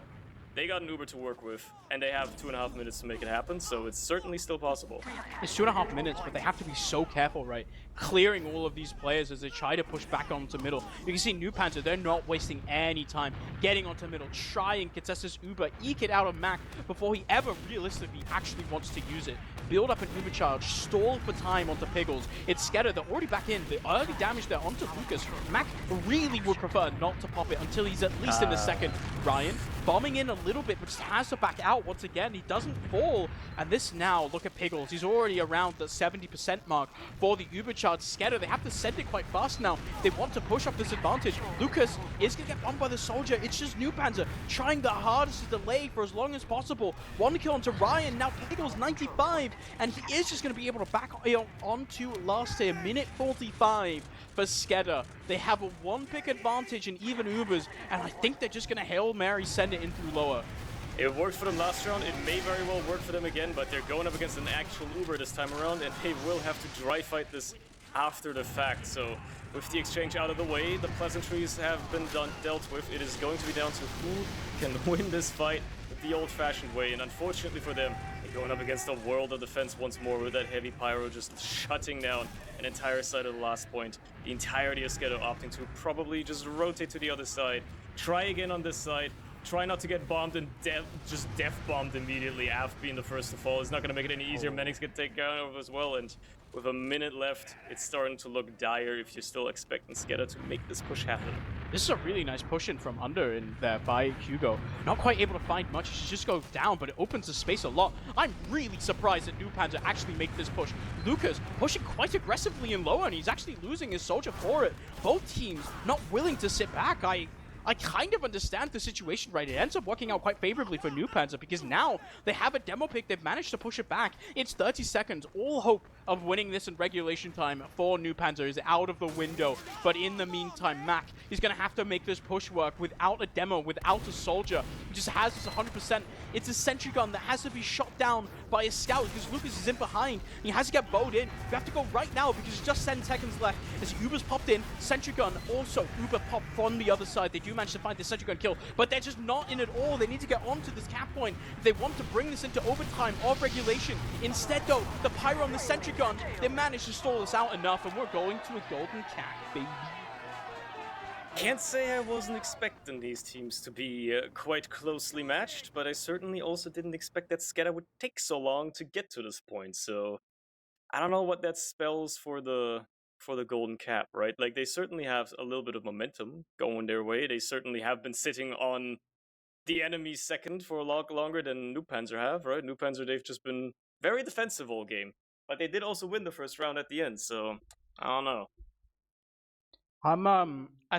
they got an Uber to work with, and they have 2.5 minutes to make it happen, so it's certainly still possible. It's 2.5 minutes, but they have to be so careful, right? Clearing all of these players as they try to push back onto middle. You can see NOOBPANZER, they're not wasting any time getting onto middle. Try and contest this Uber, eke it out of Mac before he ever realistically actually wants to use it. Build up an Uber charge, stall for time onto Piggles. It's SKEDDA, they're already back in. The early damage there onto Lucas. Mac really would prefer not to pop it until he's at least in the second. Ryan bombing in a little bit, but just has to back out once again. He doesn't fall. And this now, look at Piggles. He's already around the 70% mark for the Uber charge. SKEDDA, they have to send it quite fast now. They want to push up this advantage. Lucas is going to get bombed by the soldier. It's just NOOBPANZER trying the hardest to delay for as long as possible. One kill onto Ryan. Now Piggles 95. And he is just going to be able to back onto last here. Minute 45 for SKEDDA. They have a 1-pick advantage in even Ubers. And I think they're just going to Hail Mary send it in through lower. It worked for them last round, it may very well work for them again, but they're going up against an actual Uber this time around, and they will have to dry fight this after the fact. So with the exchange out of the way, the pleasantries have been dealt with. It is going to be down to who can win this fight the old-fashioned way, and unfortunately for them, they're going up against a world of defense once more with that heavy pyro just shutting down an entire side of the last point. The entirety of SKEDDA opting to probably just rotate to the other side, try again on this side, try not to get bombed and just death-bombed immediately after being the first to fall. It's not going to make it any easier. Medics get taken care of as well, and with a minute left, it's starting to look dire if you're still expecting SKEDDA to make this push happen. This is a really nice push in from under in there by Hugo. Not quite able to find much, she just goes down, but it opens the space a lot. I'm really surprised that NOOBPANZER actually make this push. Lucas pushing quite aggressively in lower, and he's actually losing his soldier for it. Both teams not willing to sit back. I kind of understand the situation, right? It ends up working out quite favorably for NOOBPANZER because now they have a demo pick. They've managed to push it back. It's 30 seconds. All hope of winning this in regulation time for NOOBPANZER is out of the window. But in the meantime, Mac is going to have to make this push work without a demo, without a soldier. He just has this 100%. It's a sentry gun that has to be shot down by a scout because Lucas is in behind. He has to get bowed in. You have to go right now because it's just 10 seconds left. As Uber's popped in, sentry gun also Uber popped from the other side. They do manage to find the sentry gun kill, but they're just not in at all. They need to get onto this cap point if they want to bring this into overtime of regulation. Instead, though, the pyro and the sentry gun, they managed to stall this out enough, and we're going to a golden cap, baby. Can't say I wasn't expecting these teams to be quite closely matched, but I certainly also didn't expect that SKEDDA would take so long to get to this point. So I don't know what that spells for the golden cap, right? Like, they certainly have a little bit of momentum going their way. They certainly have been sitting on the enemy's second for a lot longer than NOOBPANZER have, right? NOOBPANZER, they've just been very defensive all game, but they did also win the first round at the end, so I don't know. I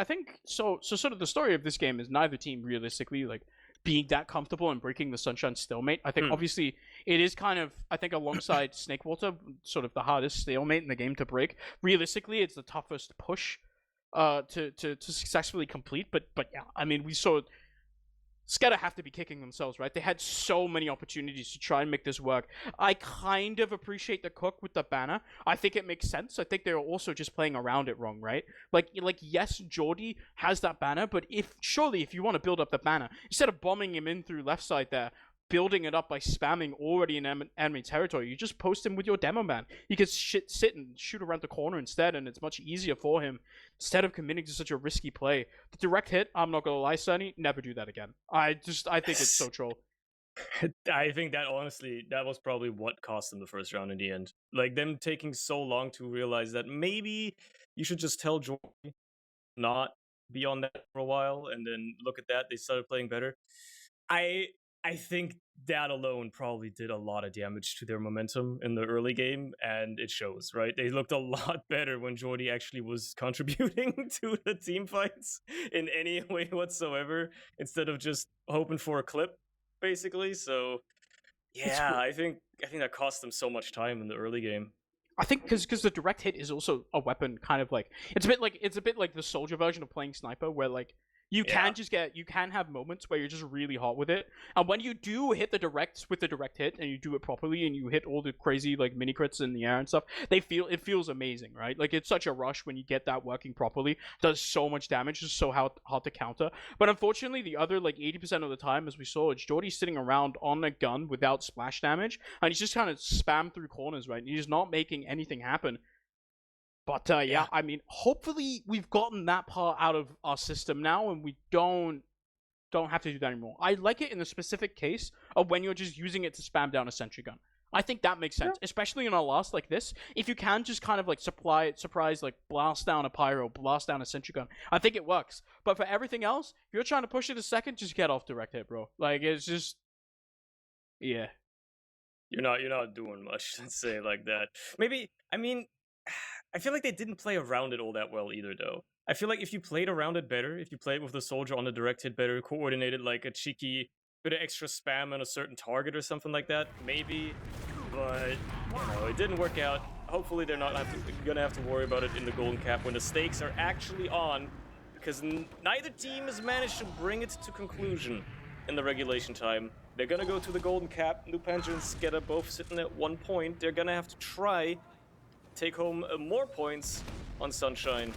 think so sort of the story of this game is neither team realistically like being that comfortable and breaking the Sunshine stalemate. I think obviously it is kind of, I think alongside Snakewater, sort of the hardest stalemate in the game to break. Realistically, it's the toughest push to successfully complete. But yeah, I mean, we saw SKEDDA have to be kicking themselves, right? They had so many opportunities to try and make this work. I kind of appreciate the cook with the banner. I think it makes sense. I think they're also just playing around it wrong, right? Like yes, Jordy has that banner, but if you want to build up the banner, instead of bombing him in through left side there, building it up by spamming already in enemy territory, you just post him with your demo man. He can sit and shoot around the corner instead, and it's much easier for him instead of committing to such a risky play. The direct hit, I'm not gonna lie, Sunny, never do that again. I think it's so troll. I think that honestly, that was probably what cost them the first round in the end. Like, them taking so long to realize that maybe you should just tell Jordy not be on that for a while, and then look at that, they started playing better. I think that alone probably did a lot of damage to their momentum in the early game, and it shows, right? They looked a lot better when Jordy actually was contributing to the team fights in any way whatsoever, instead of just hoping for a clip, basically. So, yeah, I think that cost them so much time in the early game. I think because the direct hit is also a weapon, kind of like it's a bit like the soldier version of playing sniper, where like you can have moments where you're just really hot with it, and when you do hit the directs with the direct hit and you do it properly and you hit all the crazy like mini crits in the air and stuff, it feels amazing, right? Like, it's such a rush when you get that working properly. It does so much damage, it's so hard to counter. But unfortunately, the other like 80% of the time, as we saw, it's Jordy's sitting around on a gun without splash damage, and he's just kind of spam through corners, right? And he's not making anything happen. But yeah, I mean, hopefully we've gotten that part out of our system now, and we don't have to do that anymore. I like it in the specific case of when you're just using it to spam down a sentry gun. I think that makes sense, especially in a loss like this. If you can just kind of like surprise, like blast down a pyro, blast down a sentry gun, I think it works. But for everything else, if you're trying to push it a second, just get off direct hit, bro. Like, it's just, yeah. You're not doing much, let's say it like that. Maybe, I mean, I feel like they didn't play around it all that well either, though. I feel like if you played around it better, if you played with the soldier on the direct hit better, coordinated like a cheeky bit of extra spam on a certain target or something like that, maybe. But, you know, it didn't work out. Hopefully they're not gonna have to worry about it in the golden cap when the stakes are actually on, because neither team has managed to bring it to conclusion in the regulation time. They're gonna go to the golden cap. NOOBPANZER and SKEDDA both sitting at 1 point. They're gonna have to try take home more points on Sunshine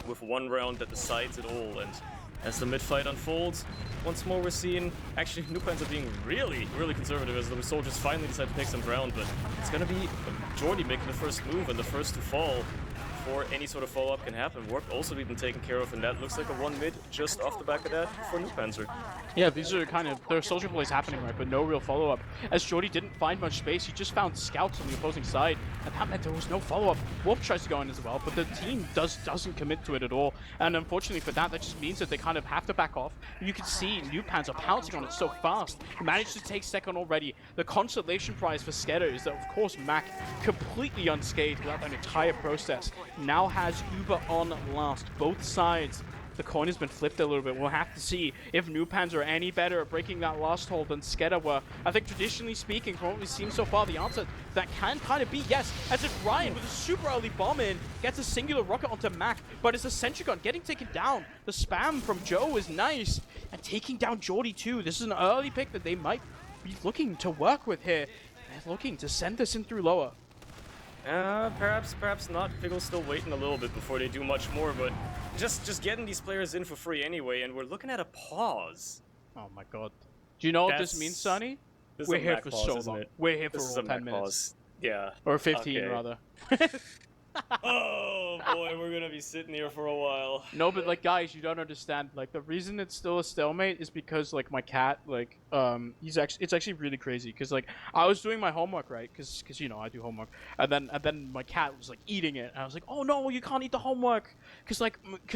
with 1 round that decides it all. And as the mid-fight unfolds, once more we're seeing, actually, NOOBPANZER being really, really conservative as the soldiers finally decide to take some ground, but it's gonna be Jordy making the first move and the first to fall before any sort of follow-up can happen. Work also being taken care of, and that looks like a 1 mid just off the back of that for NOOBPANZER. Yeah, these are kind of, there are soldier plays happening, right, but no real follow-up. As Jordy didn't find much space, he just found scouts on the opposing side, and that meant there was no follow-up. Wolf tries to go in as well, but the team doesn't commit to it at all, and unfortunately for that, that just means that they kind of have to back off. You can see NOOBPANZER pouncing on it so fast. He managed to take second already. The consolation prize for SKEDDA is that, of course, Mac, completely unscathed throughout that entire process, now has Uber on last. Both sides, the coin has been flipped a little bit. We'll have to see if NOOBPANZER are any better at breaking that last hold than SKEDDA were. I think traditionally speaking, from what we've seen so far, the answer that can kind of be yes. As if Ryan with a super early bomb in gets a singular rocket onto Mac, but it's a sentry gun getting taken down. The spam from Joe is nice, and taking down Jordy too. This is an early pick that they might be looking to work with here. They're looking to send this in through lower. Perhaps not. Piggle's still waiting a little bit before they do much more, but just getting these players in for free anyway, and we're looking at a pause. Oh my god. Do you know what this means, Sonny? We're here for so long. We're here for all 10 minutes. Pause. Yeah. Or 15, rather. Oh boy, we're gonna be sitting here for a while. No, but like, guys, you don't understand. Like, the reason it's still a stalemate is because, like, my cat, like, it's actually really crazy. Because, like, I was doing my homework, right? Because you know, I do homework. And then my cat was, like, eating it. And I was like, oh no, you can't eat the homework. Because,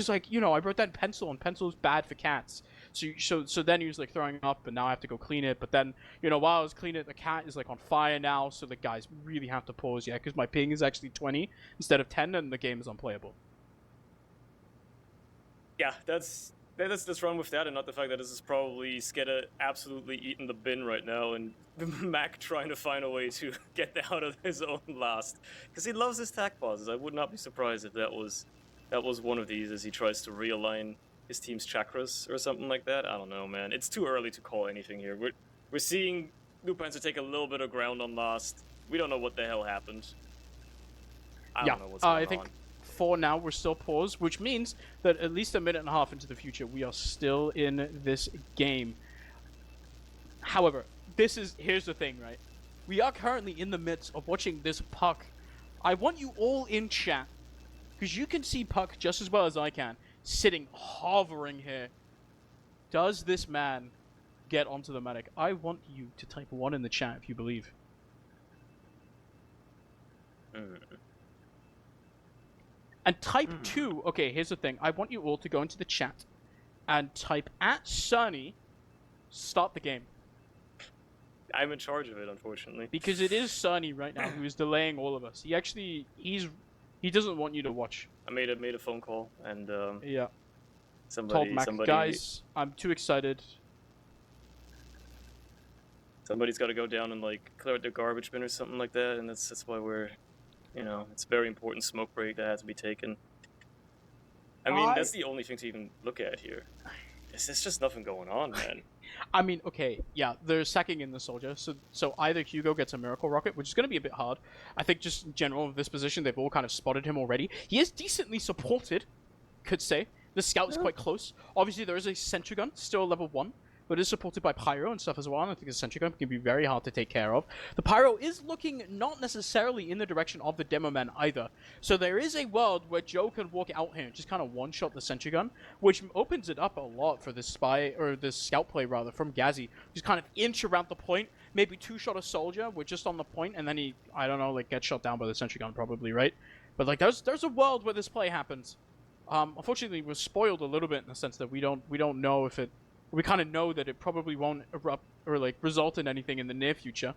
like, you know, I wrote that in pencil, and pencil is bad for cats. So then he was, like, throwing up, and now I have to go clean it. But then, you know, while I was cleaning it, the cat is, like, on fire now. So the guys really have to pause, yeah, because my ping is actually 20 instead of 10, and the game is unplayable. Yeah, let's run with that, and not the fact that this is probably SKEDDA absolutely eating the bin right now, and Mac trying to find a way to get out of his own last, because he loves his tack pauses. I would not be surprised if that was one of these as he tries to realign his team's chakras or something like that. I don't know, man. It's too early to call anything here. We're seeing NOOBPANZER take a little bit of ground on last. We don't know what the hell happened. I don't know what's going on. I think for now we're still paused, which means that at least a minute and a half into the future we are still in this game. However, here's the thing, right? We are currently in the midst of watching this puck. I want you all in chat, because you can see puck just as well as I can, sitting, hovering here. Does this man get onto the medic? I want you to type 1 in the chat if you believe. And type 2, okay, here's the thing. I want you all to go into the chat and type @Sunny, start the game. I'm in charge of it, unfortunately. Because it is Sunny right now who is delaying all of us. He doesn't want you to watch. I made a phone call, and yeah. Somebody, guys, I'm too excited. Somebody's got to go down and like clear out their garbage bin or something like that, and that's why we're, you know, it's a very important smoke break that has to be taken. I mean, that's the only thing to even look at here. There's just nothing going on, man. I mean, okay, yeah, they're sacking in the soldier, so either Hugo gets a miracle rocket, which is going to be a bit hard. I think just in general of this position, they've all kind of spotted him already. He is decently supported, could say. The scout is quite close. Obviously, there is a sentry gun, still a level 1, but is supported by Pyro and stuff as well, and I think the sentry gun can be very hard to take care of. The Pyro is looking not necessarily in the direction of the Demo Man either, so there is a world where Joe can walk out here and just kind of one-shot the sentry gun, which opens it up a lot for this spy, or this scout play rather, from Gazzy. Just kind of inch around the point, maybe two-shot a soldier, we're just on the point, and then he, I don't know, like gets shot down by the sentry gun probably, right? But like there's a world where this play happens. Unfortunately, we're spoiled a little bit in the sense that we don't know if it. We kind of know that it probably won't erupt or like result in anything in the near future.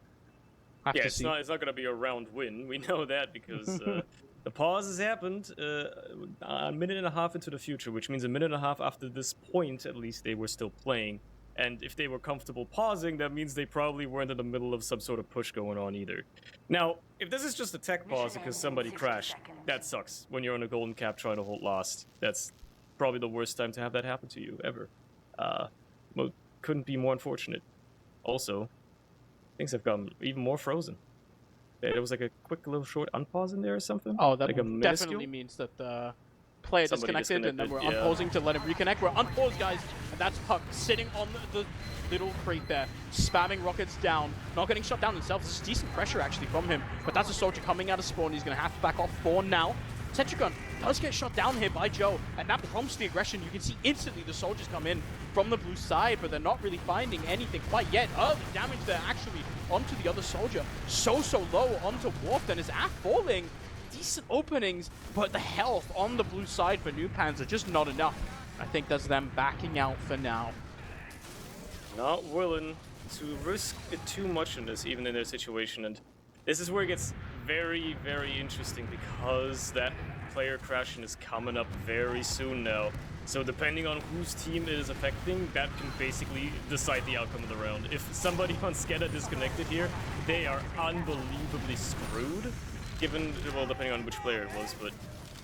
Yeah, it's not going to be a round win. We know that because the pause has happened a minute and a half into the future, which means a minute and a half after this point, at least they were still playing. And if they were comfortable pausing, that means they probably weren't in the middle of some sort of push going on either. Now, if this is just a tech pause because somebody crashed, that sucks. When you're on a golden cap trying to hold last, that's probably the worst time to have that happen to you ever. couldn't be more unfortunate. Also, things have gotten even more frozen. There was like a quick little short unpause in there or something. Oh, that like a definitely means that the player Somebody disconnected, and then we're yeah. unpausing to let him reconnect. We're unpaused, guys, and that's Puck sitting on the little crate there, spamming rockets down, not getting shot down himself. This is decent pressure actually from him, but that's a soldier coming out of spawn. He's going to have to back off for now. Tetragon does get shot down here by Joe, and that prompts the aggression. You can see instantly the soldiers come in from the blue side, but they're not really finding anything quite yet. Oh, the damage there actually onto the other soldier. So low onto Warp, and his AF falling. Decent openings, but the health on the blue side for NOOBPANZER just not enough. I think that's them backing out for now. Not willing to risk it too much in this, even in their situation, and this is where it gets very, very interesting because that player crashing is coming up very soon now. So depending on whose team it is affecting, that can basically decide the outcome of the round. If somebody on SKEDDA disconnected here, they are unbelievably screwed. Given, well, depending on which player it was, but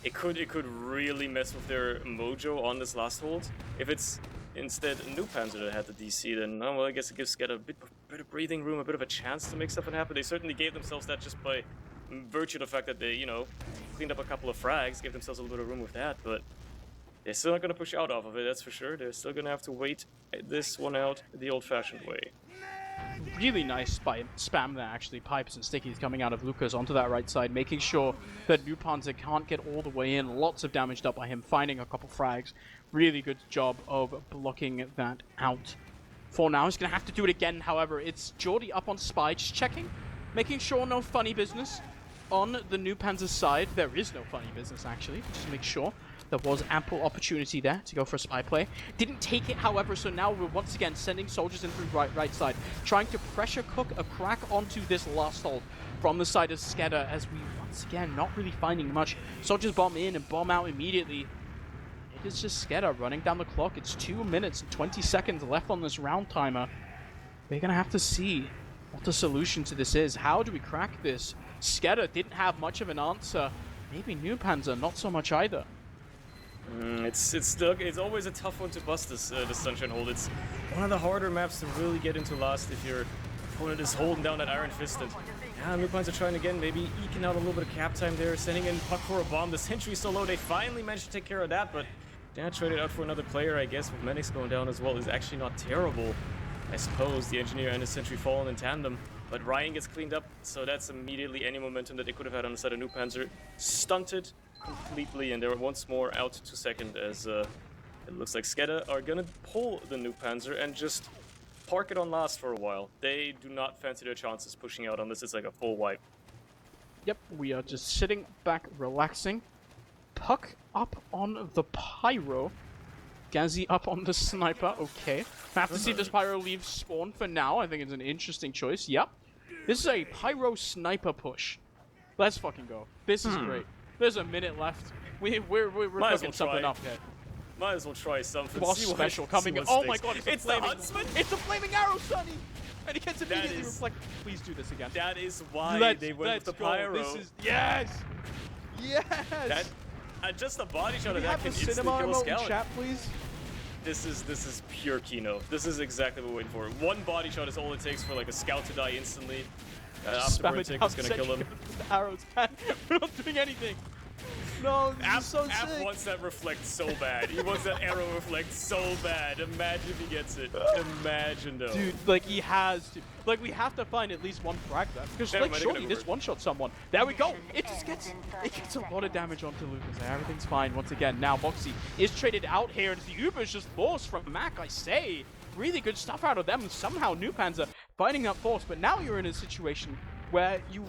it could really mess with their mojo on this last hold. If it's instead NOOBPANZER that had the DC, then well, I guess it gives SKEDDA a bit of breathing room, a bit of a chance to make something happen. They certainly gave themselves that just by virtue of the fact that they, you know, cleaned up a couple of frags, gave themselves a little bit of room with that, but they're still not going to push out off of it, that's for sure. They're still going to have to wait this one out the old-fashioned way. Really nice spam there, actually. Pipes and Stickies coming out of Lucas onto that right side, making sure that NOOBPANZER can't get all the way in. Lots of damage dealt by him, finding a couple frags. Really good job of blocking that out. For now, he's going to have to do it again, however. It's Jordy up on Spy, just checking, making sure no funny business on the NOOBPANZER side. There is no funny business, actually. Just make sure. There was ample opportunity there to go for a spy play. Didn't take it, however, so now we're once again sending soldiers in through right side, trying to pressure cook a crack onto this last hold from the side of SKEDDA, as we once again not really finding much. Soldiers bomb in and bomb out immediately. It is just SKEDDA running down the clock. It's 2 minutes and 20 seconds left on this round timer. We're gonna have to see what the solution to this is. How do we crack this? SKEDDA didn't have much of an answer. Maybe NOOBPANZER not so much either. It's always a tough one to bust this Sunshine hold. It's one of the harder maps to really get into last if your opponent is holding down that Iron Fist. And yeah, NOOBPANZER trying again, maybe eking out a little bit of cap time there, sending in Puck for a bomb. The sentry is so low, they finally managed to take care of that, but yeah, traded out for another player, I guess, with Menix going down as well is actually not terrible. I suppose the engineer and the sentry falling in tandem, but Ryan gets cleaned up, so that's immediately any momentum that they could have had on the side of NOOBPANZER stunted completely, and they're once more out to second as it looks like SKEDDA are gonna pull the NOOBPANZER and just park it on last for a while. They do not fancy their chances pushing out unless it's like a full wipe. Yep, we are just sitting back, relaxing. Puck up on the Pyro. Gazi up on the Sniper, okay. I have to see if this Pyro leaves spawn for now. I think it's an interesting choice. Yep. This is a Pyro Sniper push. Let's fucking go. This is great. There's a minute left. We're cooking something up here. Might as well try something. Boss special coming in. Oh my god, it's the Huntsman! It's a flaming arrow, Sonny! And he gets immediately reflected. Please do this again. That is why they went with the Pyro. This is, yes! Yes! Just a body shot of that can instantly kill a scout. Chat, please? This is pure Kino. This is exactly what we're waiting for. One body shot is all it takes for like a scout to die instantly. Afterwards, it's gonna kill him. Arrows, man. We're not doing anything. No, this is so sick. App wants that reflect so bad. He wants that arrow reflect so bad. Imagine if he gets it. Imagine though. Dude, like he has to. Like we have to find at least one frag there. Because like surely this one-shot someone. There we go. It just gets a lot of damage onto Lucas there. Everything's fine once again. Now Moxie is traded out here and the Uber is just forced from Mac, I say. Really good stuff out of them. Somehow NOOBPANZER finding up force, but now you're in a situation where you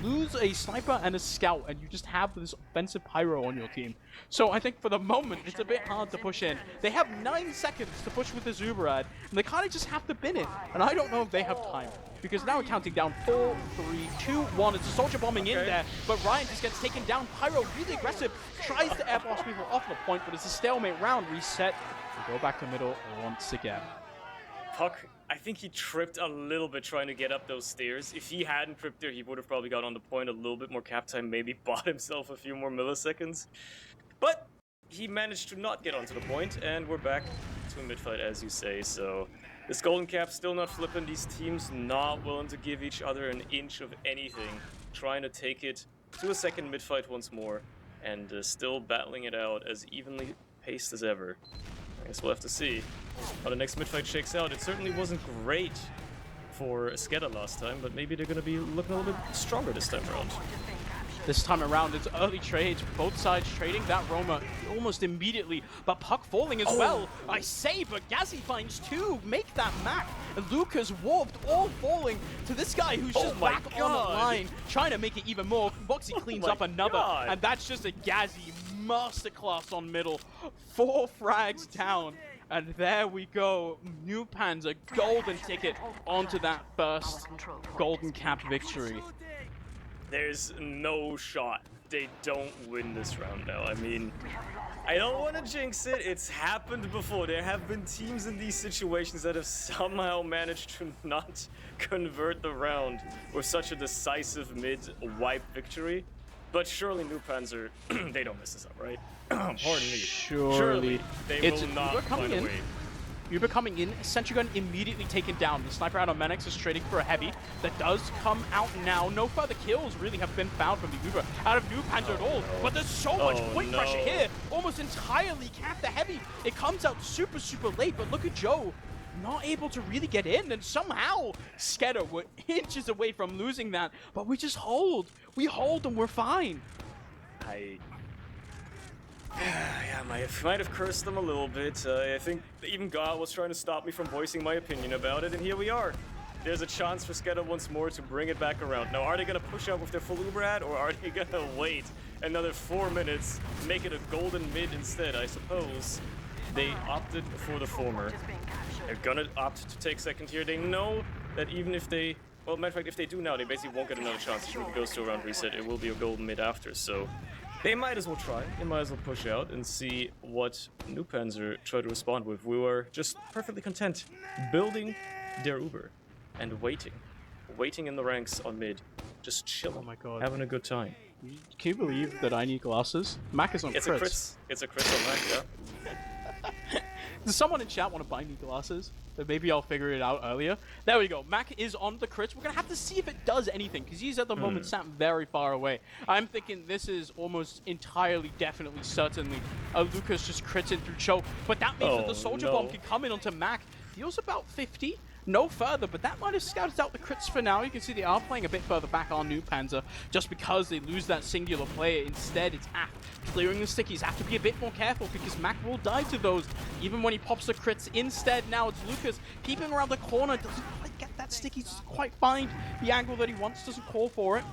lose a sniper and a scout, and you just have this offensive Pyro on your team. So I think for the moment, it's a bit hard to push in. They have 9 seconds to push with the Zuberad, and they kind of just have to bin it. And I don't know if they have time, because now we're counting down 4, 3, 2, 1. It's a soldier bombing in there, but Ryan just gets taken down. Pyro really aggressive, tries to air boss people off the point, but it's a stalemate round. Reset. We go back to middle once again. Puck, I think he tripped a little bit trying to get up those stairs. If he hadn't tripped there, he would have probably got on the point a little bit more cap time, maybe bought himself a few more milliseconds. But he managed to not get onto the point, and we're back to a mid-fight, as you say. So this golden cap still not flipping. These teams not willing to give each other an inch of anything, trying to take it to a second mid-fight once more, and still battling it out as evenly paced as ever. I guess we'll have to see how the next mid-fight shakes out. It certainly wasn't great for SKEDDA last time, but maybe they're going to be looking a little bit stronger this time around. This time around, it's early trades, both sides trading that Roma almost immediately, but Puck falling as well. I say, but Gazzy finds two, make that Mac. And Lucas warped, all falling to this guy who's just back on the line, trying to make it even more. Boxy cleans up another, and that's just a Gazzy masterclass on middle. 4 frags down. And there we go, NOOBPANZER, golden ticket onto that first golden cap victory. There's no shot they don't win this round now. I mean, I don't want to jinx it. It's happened before. There have been teams in these situations that have somehow managed to not convert the round with such a decisive mid-wipe victory. But surely NOOBPANZER, they don't mess this up, right? Pardon me. Surely. They will not find a way. Uber coming in, Sentry Gun immediately taken down. The sniper out on Menix is trading for a heavy. That does come out now. No further kills really have been found from the Uber out of NOOBPANZER at all. But there's so much point pressure here. Almost entirely capped the heavy. It comes out super, super late, but look at Joe. Not able to really get in, and somehow SKEDDA were inches away from losing that. But we just hold. We hold and we're fine. Yeah, might have cursed them a little bit. I think even God was trying to stop me from voicing my opinion about it, and here we are. There's a chance for SKEDDA once more to bring it back around. Now, are they going to push out with their full Uber ad, or are they going to wait another 4 minutes, make it a golden mid instead? I suppose they opted for the former. They're going to opt to take second here. They know that even if they... Well, matter of fact, if they do now, they basically won't get another chance. If it goes to a round reset, it will be a golden mid after, so... They might as well try. They might as well push out and see what NOOBPANZER try to respond with. We were just perfectly content building their Uber and waiting in the ranks on mid, just chilling, Oh my god, having a good time. Can you believe that I need glasses? Mac is on crits. It's a crit on Mac, yeah. Does someone in chat want to buy me glasses? But maybe I'll figure it out earlier. There we go. Mac is on the crits. We're going to have to see if it does anything, because he's at the moment sat very far away. I'm thinking this is almost entirely, definitely, certainly Lucas just crits in through choke. But that means that the Soldier Bomb can come in onto Mac. Deals about 50. No further, but that might have scouted out the crits for now. You can see they are playing a bit further back on NOOBPANZER just because they lose that singular player. Instead, it's clearing the stickies. Have to be a bit more careful because Mac will die to those even when he pops the crits. Instead, now it's Lucas peeping around the corner. Doesn't quite get that sticky. Doesn't quite find the angle that he wants. Doesn't call for it.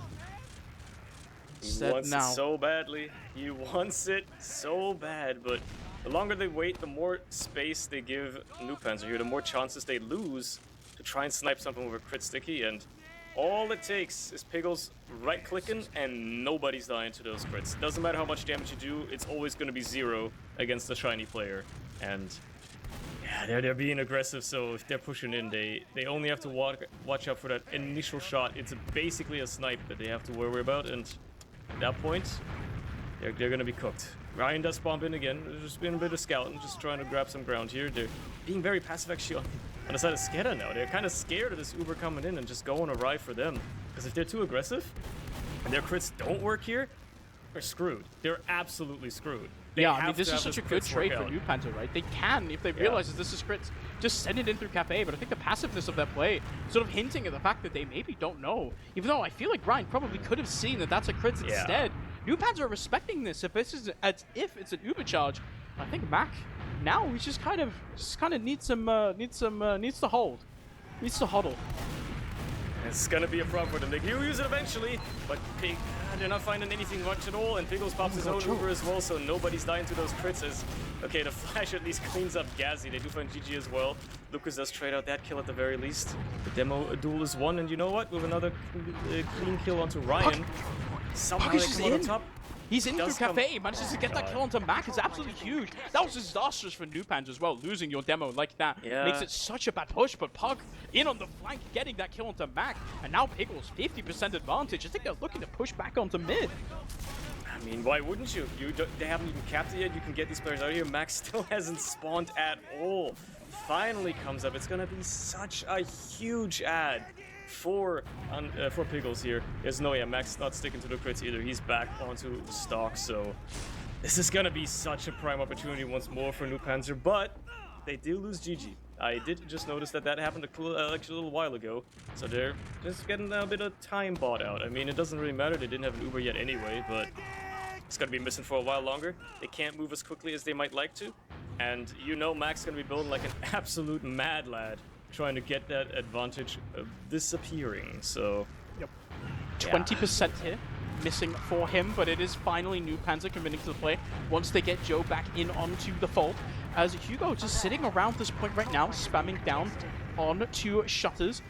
He wants it so badly. He wants it so bad, but the longer they wait, the more space they give NOOBPANZER here, the more chances they lose to try and snipe something with a crit sticky, and all it takes is Piggles right-clicking and nobody's dying to those crits. Doesn't matter how much damage you do, it's always going to be 0 against a shiny player, and yeah, they're being aggressive, so if they're pushing in, they only have to watch out for that initial shot. It's basically a snipe that they have to worry about, and at that point, they're going to be cooked. Ryan does bomb in again. There's just been a bit of scouting, just trying to grab some ground here. They're being very passive actually on the side of SKEDDA now. They're kind of scared of this Uber coming in and just going awry for them. Because if they're too aggressive and their crits don't work here, they're screwed. They're absolutely screwed. Yeah, I mean, this is such a good trade for NOOBPANZER, right? They can, if they realize that this is crits, just send it in through Cafe, but I think the passiveness of that play sort of hinting at the fact that they maybe don't know. Even though I feel like Ryan probably could have seen that that's a crits instead. NOOBPANZER are respecting this. If this is as if it's an Uber charge, I think Mac now we just kind of needs to hold, needs to huddle. It's gonna be a problem for them. They do use it eventually, but they're not finding anything much at all, and Piggles pops his own Uber as well, so nobody's dying to those crits. Okay, the Flash at least cleans up Gazzy. They do find GG as well. Lucas does trade out that kill at the very least. The demo duel is won, and you know what? With another clean kill onto Ryan, somehow they come on top. He's in through Cafe, he manages to get that kill onto Mac. It's absolutely huge. That was disastrous for NOOBPANZER as well. Losing your demo like that makes it such a bad push, but Pug in on the flank, getting that kill onto Mac. And now Piggles, 50% advantage. I think they're looking to push back onto mid. I mean, why wouldn't you? They haven't even capped it yet. You can get these players out of here. Max still hasn't spawned at all. Finally comes up. It's gonna be such a huge ad for Pickles here. Yes, no, yeah, Max not sticking to the crits either. He's back onto stock, so this is gonna be such a prime opportunity once more for NOOBPANZER, but they do lose GG. I did just notice that happened actually a little while ago, so they're just getting a bit of time bought out. I mean, it doesn't really matter. They didn't have an Uber yet anyway, but it's gonna be missing for a while longer. They can't move as quickly as they might like to, and you know Max is gonna be building like an absolute mad lad, trying to get that advantage of disappearing. So, yep, 20% here. Missing for him, but it is finally NOOBPANZER committing to the play once they get Joe back in onto the fold. As Hugo just sitting around this point right now, spamming down on 2 shutters.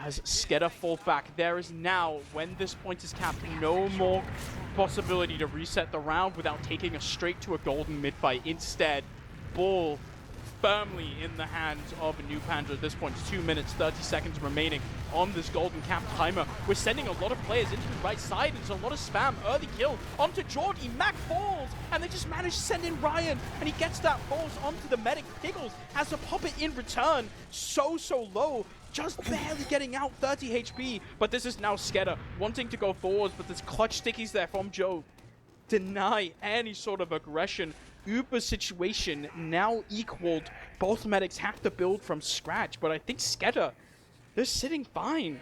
As SKEDDA fall back, there is now, when this point is capped, no more possibility to reset the round without taking us straight to a golden mid fight. Instead, ball firmly in the hands of NOOBPANZER at this point. 2 minutes, 30 seconds remaining on this golden cap timer. We're sending a lot of players into the right side. There's a lot of spam. Early kill onto Geordie. Mac falls, and they just manage to send in Ryan, and he gets that falls onto the medic. Pickles has to pop it in return. So low. Just barely getting out 30 HP. But this is now SKEDDA wanting to go forwards, but there's clutch stickies there from Joe. Deny any sort of aggression. Uber's situation now equaled. Both medics have to build from scratch, but I think SKEDDA, they're sitting fine.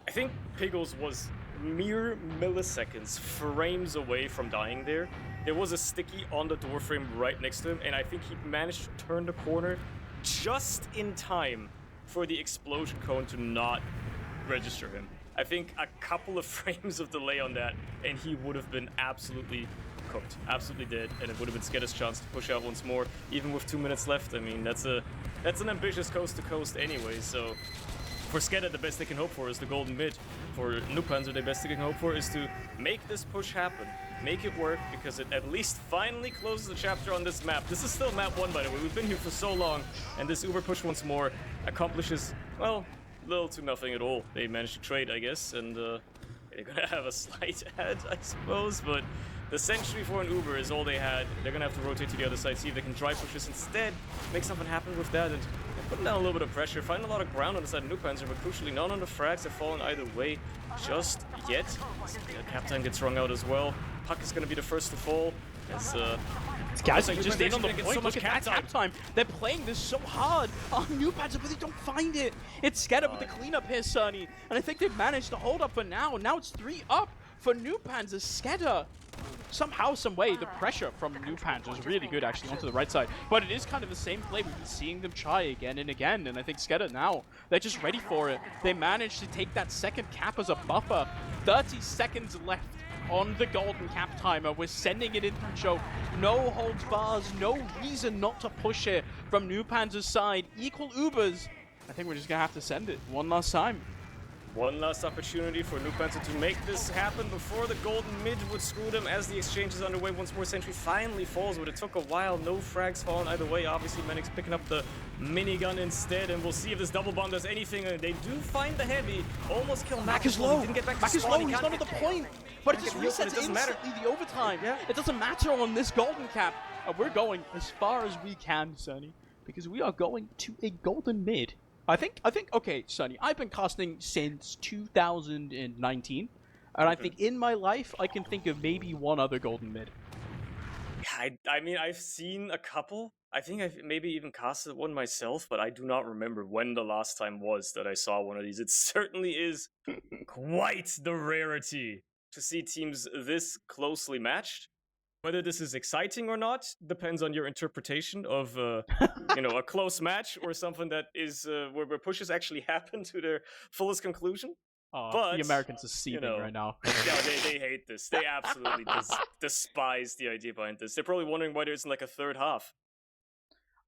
I think Pickles was mere milliseconds, frames away from dying there. There was a sticky on the doorframe right next to him, and I think he managed to turn the corner just in time for the explosion cone to not register him. I think a couple of frames of delay on that, and he would have been absolutely cooked, absolutely dead, and it would have been SKEDDA's chance to push out once more, even with 2 minutes left. I mean, that's an ambitious coast to coast anyway. So for SKEDDA, the best they can hope for is the golden mid. For NOOBPANZER, the best they can hope for is to make this push happen, make it work, because it at least finally closes the chapter on this map. This is still map 1, by the way. We've been here for so long, and this Uber push once more accomplishes, well, little to nothing at all. They managed to trade, I guess, and they're gonna have a slight edge, I suppose, but the sentry for an Uber is all they had. They're gonna have to rotate to the other side, see if they can dry push this instead, make something happen with that, and putting down a little bit of pressure, finding a lot of ground on the side of NOOBPANZER, but crucially none on the frags have fallen either way just yet. Captain gets rung out as well. Puck is gonna be the first to fall. As guys are just in on the point. Look at that cap time. They're playing this so hard on NOOBPANZER, but they don't find it. It's SKEDDA with the cleanup here, Sunny. And I think they've managed to hold up for now. Now it's 3 up for NOOBPANZER. SKEDDA, somehow, some way, the pressure from NOOBPANZER is really good actually onto the right side. But it is kind of the same play. We've been seeing them try again and again. And I think SKEDDA now, they're just ready for it. They managed to take that second cap as a buffer. 30 seconds left on the golden cap timer. We're sending it in through choke. No holds bars, no reason not to push it from NOOBPANZER's side. Equal Ubers. I think we're just gonna have to send it one last time. One last opportunity for NOOBPANZER to make this happen before the golden mid would screw them as the exchange is underway. Once more, Sentry finally falls, but it took a while. No frags falling either way. Obviously, Menix picking up the minigun instead, and we'll see if this double bomb does anything. They do find the heavy. Almost kill Mac. Is low. Didn't get back Mac to is low. He's not at the point. But it just resets instantly the overtime. Yeah. It doesn't matter on this golden cap. We're going as far as we can, Sonny, because we are going to a golden mid. I think, okay, Sonny, I've been casting since 2019, and I think in my life, I can think of maybe one other golden mid. I mean, I've seen a couple. I think I've maybe even casted one myself, but I do not remember when the last time was that I saw one of these. It certainly is quite the rarity to see teams this closely matched. Whether this is exciting or not depends on your interpretation of, you know, a close match or something that is where pushes actually happen to their fullest conclusion. But the Americans are seething right now. Yeah, they hate this. They absolutely despise the idea behind this. They're probably wondering why there isn't like a third half.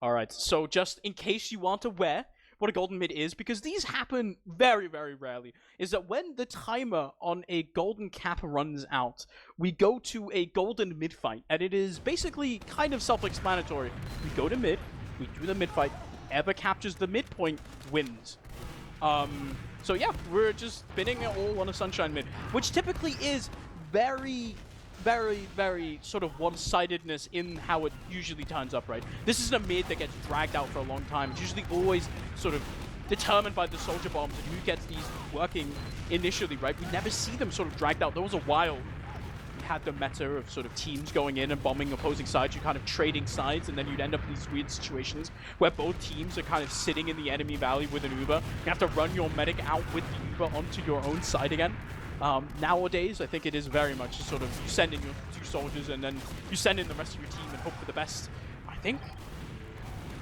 All right, so just in case you want to wear what a golden mid is, because these happen very, very rarely, is that when the timer on a golden cap runs out, we go to a golden mid fight, and it is basically kind of self-explanatory. We go to mid, we do the mid fight, whoever captures the midpoint wins. So yeah, we're just spinning it all on a sunshine mid, which typically is very, very, very sort of one-sidedness in how it usually turns up, right? This isn't a mid that gets dragged out for a long time. It's usually always sort of determined by the soldier bombs and who gets these working initially, right? We never see them sort of dragged out. There was a while we had the meta of sort of teams going in and bombing opposing sides, you kind of trading sides, and then you'd end up in these weird situations where both teams are kind of sitting in the enemy valley with an Uber. You have to run your medic out with the Uber onto your own side again. Nowadays, I think it is very much sort of you send in your 2 soldiers and then you send in the rest of your team and hope for the best. I think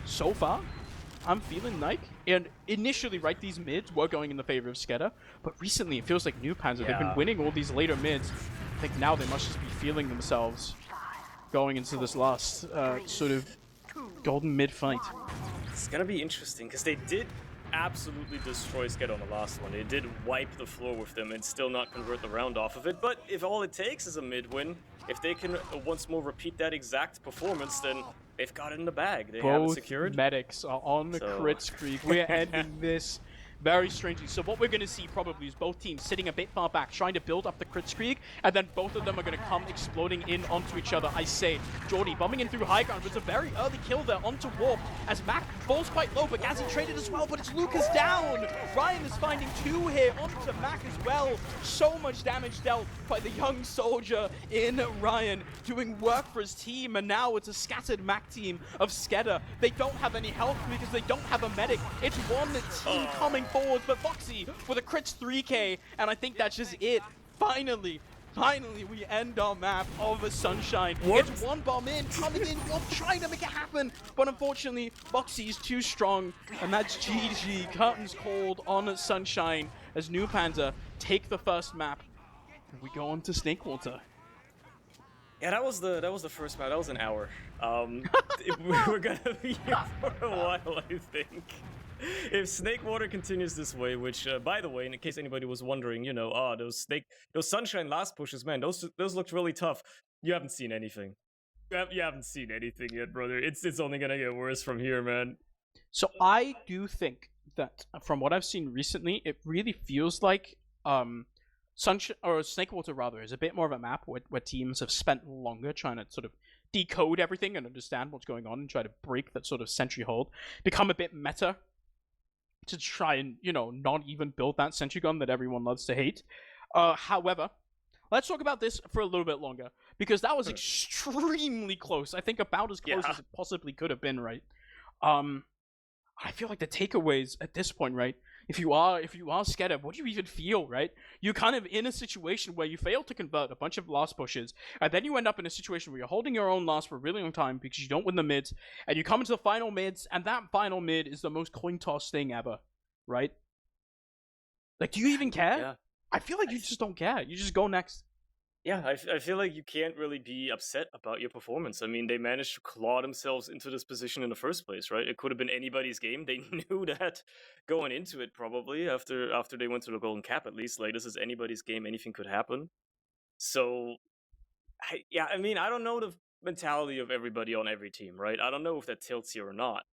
so far, I'm feeling like, and initially, right, these mids were going in the favor of SKEDDA, but recently it feels like NOOBPANZER, they've been winning all these later mids. I think now they must just be feeling themselves going into this last sort of golden mid fight. It's gonna be interesting, because they did absolutely destroy SKEDDA on the last one. They did wipe the floor with them and still not convert the round off of it, but if all it takes is a mid win, if they can once more repeat that exact performance, then they've got it in the bag. They have it secured. Both medics are on the crit streak. We're ending this very strangely. So what we're going to see probably is both teams sitting a bit far back, trying to build up the crit streak, and then both of them are going to come exploding in onto each other. I say, Jordy bombing in through high ground, but it's a very early kill there onto Warp, as Mac falls quite low, but Gazzy traded as well, but it's Lucas down! Ryan is finding 2 here onto Mac as well. So much damage dealt by the young soldier in Ryan, doing work for his team, and now it's a scattered Mac team of SKEDDA. They don't have any health because they don't have a medic. It's one team coming forward, but Foxy with a crits 3k, and I think that's just it. Finally, we end our map of a Sunshine. It's one bomb in, coming in, you're trying to make it happen, but unfortunately, Foxy's too strong, and that's GG. Curtains called on Sunshine as NOOBPANZER take the first map. We go on to Snakewater. Yeah, that was the first map. That was an hour. We're gonna be here for a while, I think. If Snakewater continues this way, which, by the way, in case anybody was wondering, you know, those Sunshine last pushes, man, those looked really tough. You haven't seen anything. You haven't seen anything yet, brother. It's only gonna get worse from here, man. So I do think that from what I've seen recently, it really feels like Sunshine, or Snakewater rather, is a bit more of a map where teams have spent longer trying to sort of decode everything and understand what's going on and try to break that sort of sentry hold, become a bit meta to try and, you know, not even build that sentry gun that everyone loves to hate. However, let's talk about this for a little bit longer, because that was extremely close. I think about as close as it possibly could have been, right? I feel like the takeaways at this point, right? If you are SKEDDA, what do you even feel, right? You're kind of in a situation where you fail to convert a bunch of last pushes, and then you end up in a situation where you're holding your own last for a really long time because you don't win the mids, and you come into the final mids, and that final mid is the most coin toss thing ever, right? Like, do you even care? Yeah. I feel like you just don't care. You just go next. Yeah, I feel like you can't really be upset about your performance. I mean, they managed to claw themselves into this position in the first place, right? It could have been anybody's game. They knew that going into it, probably, after they went to the golden cap, at least. Like, this is anybody's game. Anything could happen. So, I mean, I don't know the mentality of everybody on every team, right? I don't know if that tilts you or not.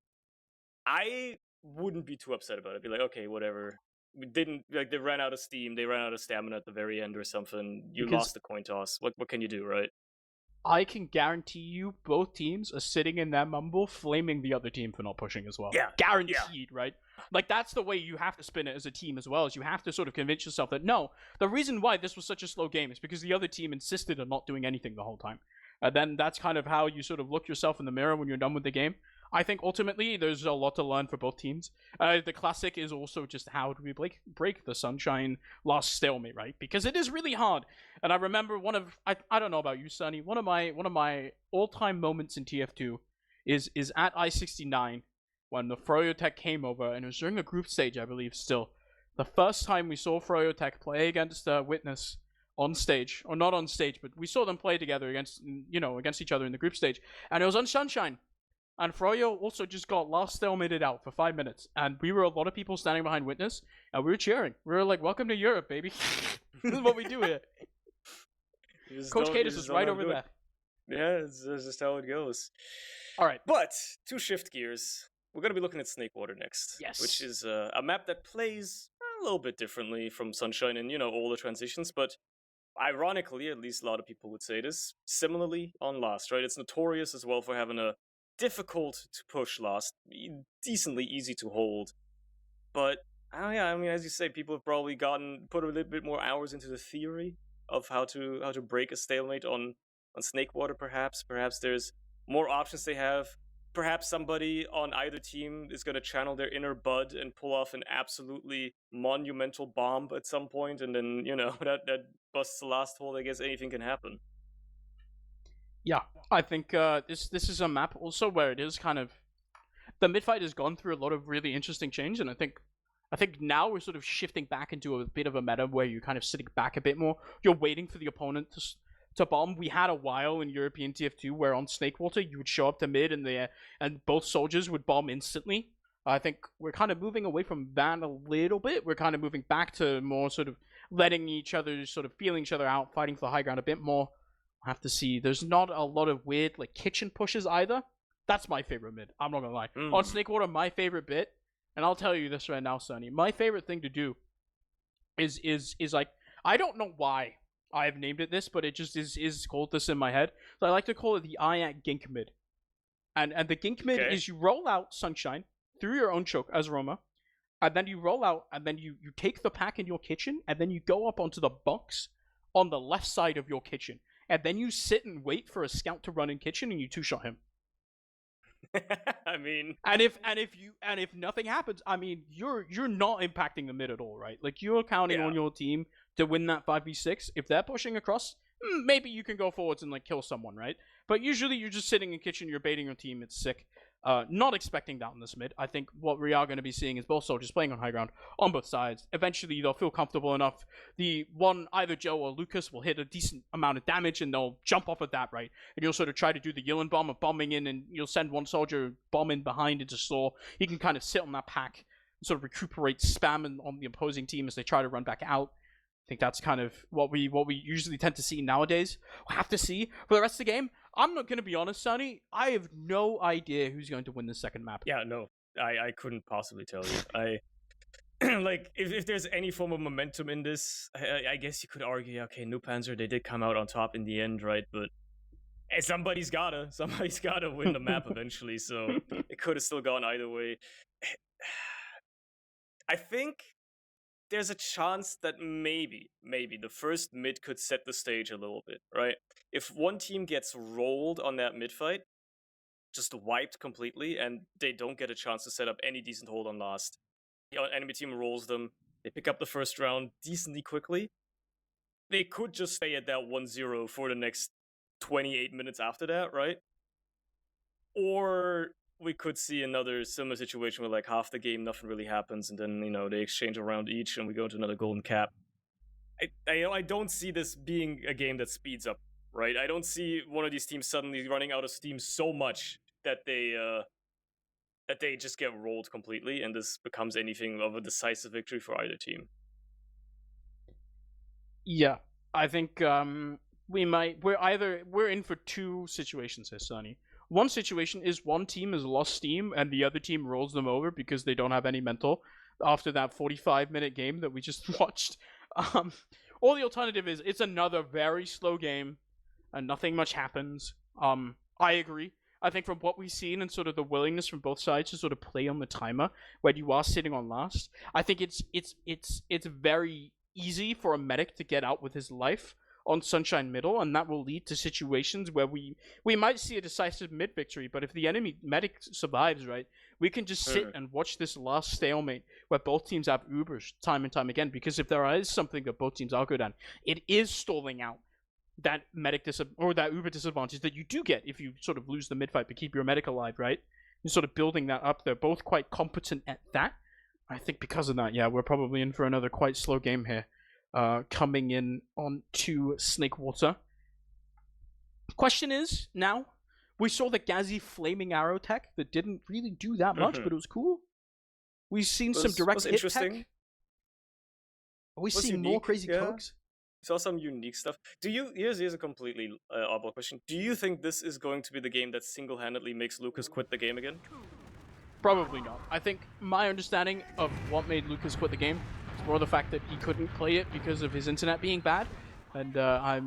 I wouldn't be too upset about it. Be like, okay, whatever. We didn't, like, they ran out of steam, they ran out of stamina at the very end or something. You lost the coin toss. What can you do, right? I can guarantee you both teams are sitting in their mumble flaming the other team for not pushing as well. Yeah. Guaranteed, right? Like, that's the way you have to spin it as a team as well, is you have to sort of convince yourself that, no, the reason why this was such a slow game is because the other team insisted on not doing anything the whole time. And then that's kind of how you sort of look yourself in the mirror when you're done with the game. I think ultimately there's a lot to learn for both teams. The classic is also just how do we break the Sunshine lost stalemate, right? Because it is really hard. And I remember I don't know about you, Sonny, one of my all-time moments in TF2 is at I-69 when the Froyotech came over, and it was during a group stage, I believe, still. The first time we saw Froyotech play against Witness on stage, or not on stage, but we saw them play together against each other in the group stage, and it was on Sunshine. And Froyo also just got last stalemated out for 5 minutes. And we were a lot of people standing behind Witness, and we were cheering. We were like, welcome to Europe, baby. This is what we do here. Coach Cadis is right over there. Yeah, it's just how it goes. All right. But, to shift gears, we're going to be looking at Snakewater next. Yes. Which is a map that plays a little bit differently from Sunshine and, all the transitions. But ironically, at least a lot of people would say this, similarly on Last, right? It's notorious as well for having a difficult to push Last, decently easy to hold. But, oh yeah, I mean, as you say, people have probably put a little bit more hours into the theory of how to break a stalemate on Snakewater, perhaps. Perhaps there's more options they have. Perhaps somebody on either team is going to channel their inner Bud and pull off an absolutely monumental bomb at some point, and then, you know, that busts the last hole. I guess anything can happen. Yeah, I think this is a map also where it is kind of the mid fight has gone through a lot of really interesting change, and I think now we're sort of shifting back into a bit of a meta where you're kind of sitting back a bit more. You're waiting for the opponent to bomb. We had a while in European TF2 where on Snakewater you would show up to mid and both soldiers would bomb instantly. I think we're kind of moving away from that a little bit. We're kind of moving back to more sort of letting each other sort of feeling each other out, fighting for the high ground a bit more. I have to see. There's not a lot of weird like kitchen pushes either. That's my favorite mid. I'm not gonna lie. On Snakewater, my favorite bit, and I'll tell you this right now, Sonny. My favorite thing to do is like, I don't know why I have named it this, but it just is called this in my head. So I like to call it the Ayak Gink mid. And the Gink mid is you roll out Sunshine through your own choke as Roma, and then you roll out, and then you take the pack in your kitchen, and then you go up onto the box on the left side of your kitchen, and then you sit and wait for a scout to run in kitchen, and you two-shot him. I mean, and if nothing happens, I mean, you're not impacting the mid at all, right? Like, you're counting on your team to win that 5v6. If they're pushing across, maybe you can go forwards and like kill someone, right? But usually you're just sitting in kitchen, you're baiting your team. It's sick. Not expecting that on this mid. I think what we are going to be seeing is both soldiers playing on high ground on both sides. Eventually, they'll feel comfortable enough. Either Joe or Lucas will hit a decent amount of damage, and they'll jump off of that, right? And you'll sort of try to do the Yilin bomb of bombing in, and you'll send one soldier bombing behind into store. He can kind of sit on that pack and sort of recuperate spam on the opposing team as they try to run back out. I think that's kind of what we usually tend to see nowadays. We'll have to see for the rest of the game. I'm not going to be honest, Sonny. I have no idea who's going to win the second map. Yeah, no. I couldn't possibly tell you. I like, if there's any form of momentum in this, I guess you could argue, okay, NOOBPANZER, they did come out on top in the end, right? But somebody's gotta win the map eventually, so it could have still gone either way. I think there's a chance that maybe the first mid could set the stage a little bit, right? If one team gets rolled on that mid fight, just wiped completely, and they don't get a chance to set up any decent hold on last, the enemy team rolls them, they pick up the first round decently quickly, they could just stay at that 1-0 for the next 28 minutes after that, right? Or we could see another similar situation where like half the game nothing really happens, and then, you know, they exchange a round each and we go to another golden cap. I don't see this being a game that speeds up, right? I don't see one of these teams suddenly running out of steam so much that they just get rolled completely, and this becomes anything of a decisive victory for either team. Yeah, I think we're in for two situations here, Sonny. One situation is one team has lost steam and the other team rolls them over because they don't have any mental after that 45-minute game that we just watched. Or the alternative is it's another very slow game and nothing much happens. I agree. I think from what we've seen and sort of the willingness from both sides to sort of play on the timer when you are sitting on last, I think it's very easy for a medic to get out with his life on Sunshine Middle, and that will lead to situations where we might see a decisive mid victory, but if the enemy medic survives, right, we can just sit and watch this last stalemate where both teams have Ubers time and time again, because if there is something that both teams are good at, it is stalling out that medic or that Uber disadvantage that you do get if you sort of lose the mid fight but keep your medic alive, right? And sort of building that up. They're both quite competent at that. I think because of that, yeah, we're probably in for another quite slow game here. Coming in on to Snakewater. Question is, now, we saw the Gazi flaming arrow tech that didn't really do that much, but it was cool. We've seen some direct hit tech. We've seen more crazy cogs. Saw some unique stuff. Here's a completely oddball question. Do you think this is going to be the game that single-handedly makes Lucas quit the game again? Probably not. I think my understanding of what made Lucas quit the game is more the fact that he couldn't play it because of his internet being bad. And I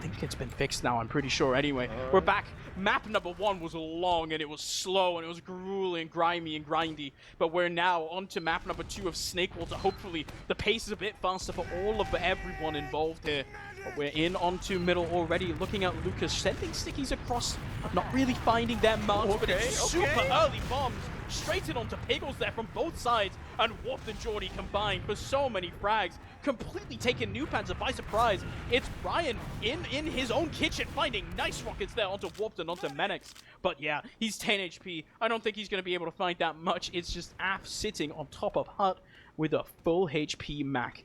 think it's been fixed now, I'm pretty sure. Anyway, we're back. Map number 1 was long, and it was slow, and it was grueling, grimy, and grindy. But we're now on to map number 2 of Snakewater. Hopefully, the pace is a bit faster for all of everyone involved here. But we're in onto middle already, looking at Lucas sending stickies across, not really finding their marks, but it's super early bombs. Straight in onto Piggles there from both sides, and Warped and Jordy combined for so many frags, completely taking NOOBPANZER by surprise. It's Ryan in his own kitchen finding nice rockets there onto Warped and onto Menix. But yeah, he's 10 HP. I don't think he's going to be able to find that much. It's just Af sitting on top of Hut with a full HP Mac.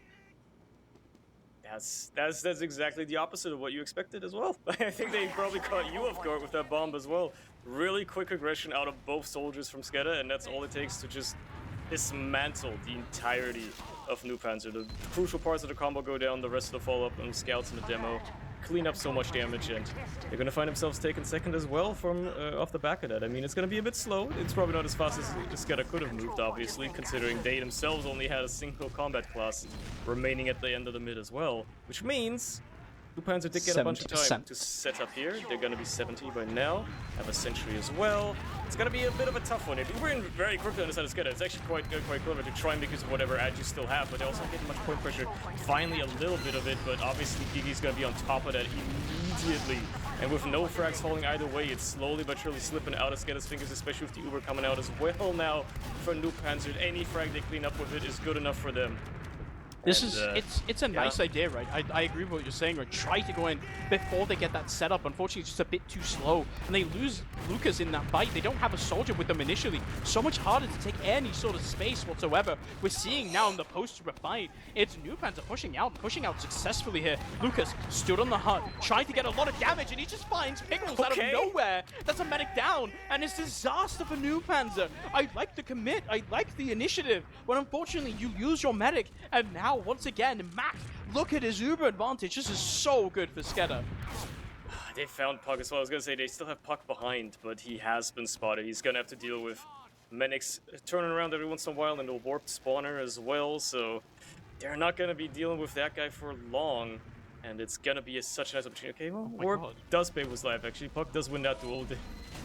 That's exactly the opposite of what you expected as well. I think they probably caught you off guard with that bomb as well. Really quick aggression out of both soldiers from SKEDDA, and that's all it takes to just dismantle the entirety of NOOBPANZER. The crucial parts of the combo go down, the rest of the follow-up and scouts in the demo clean up so much damage, and they're gonna find themselves taken second as well from off the back of that. I mean, it's gonna be a bit slow. It's probably not as fast as SKEDDA could have moved, obviously, considering they themselves only had a single combat class remaining at the end of the mid as well, which means NOOBPANZER did get a bunch of time to set up here. They're gonna be 70 by now, have a sentry as well. It's gonna be a bit of a tough one. We're in very quickly on the side of SKEDDA. It's actually quite clever to try and make use of whatever edge you still have, but they also get much point pressure. Finally a little bit of it, but obviously Gigi's gonna be on top of that immediately. And with no frags falling either way, it's slowly but surely slipping out of SKEDDA's fingers, especially with the Uber coming out as well now for NOOBPANZER. Any frag they clean up with it is good enough for them. This is, it's a nice idea, right? I agree with what you're saying, right? Try to go in before they get that setup. Unfortunately, it's just a bit too slow. And they lose Lucas in that fight. They don't have a soldier with them initially. So much harder to take any sort of space whatsoever. We're seeing now in the post-Uber fight, it's NOOBPANZER pushing out successfully here. Lucas stood on the hut, trying to get a lot of damage, and he just finds Piggles out of nowhere. That's a medic down, and it's disaster for NOOBPANZER. I like the commit, I like the initiative, but unfortunately, you use your medic, and now once again, Mac, look at his Uber advantage. This is so good for SKEDDA. They found Puck as well. I was gonna say they still have Puck behind, but he has been spotted. He's gonna have to deal with Menix turning around every once in a while and a warped spawner as well, so they're not gonna be dealing with that guy for long. And it's gonna be such a nice opportunity. Okay, well, Warp does pay with life, actually. Puck does win that duel.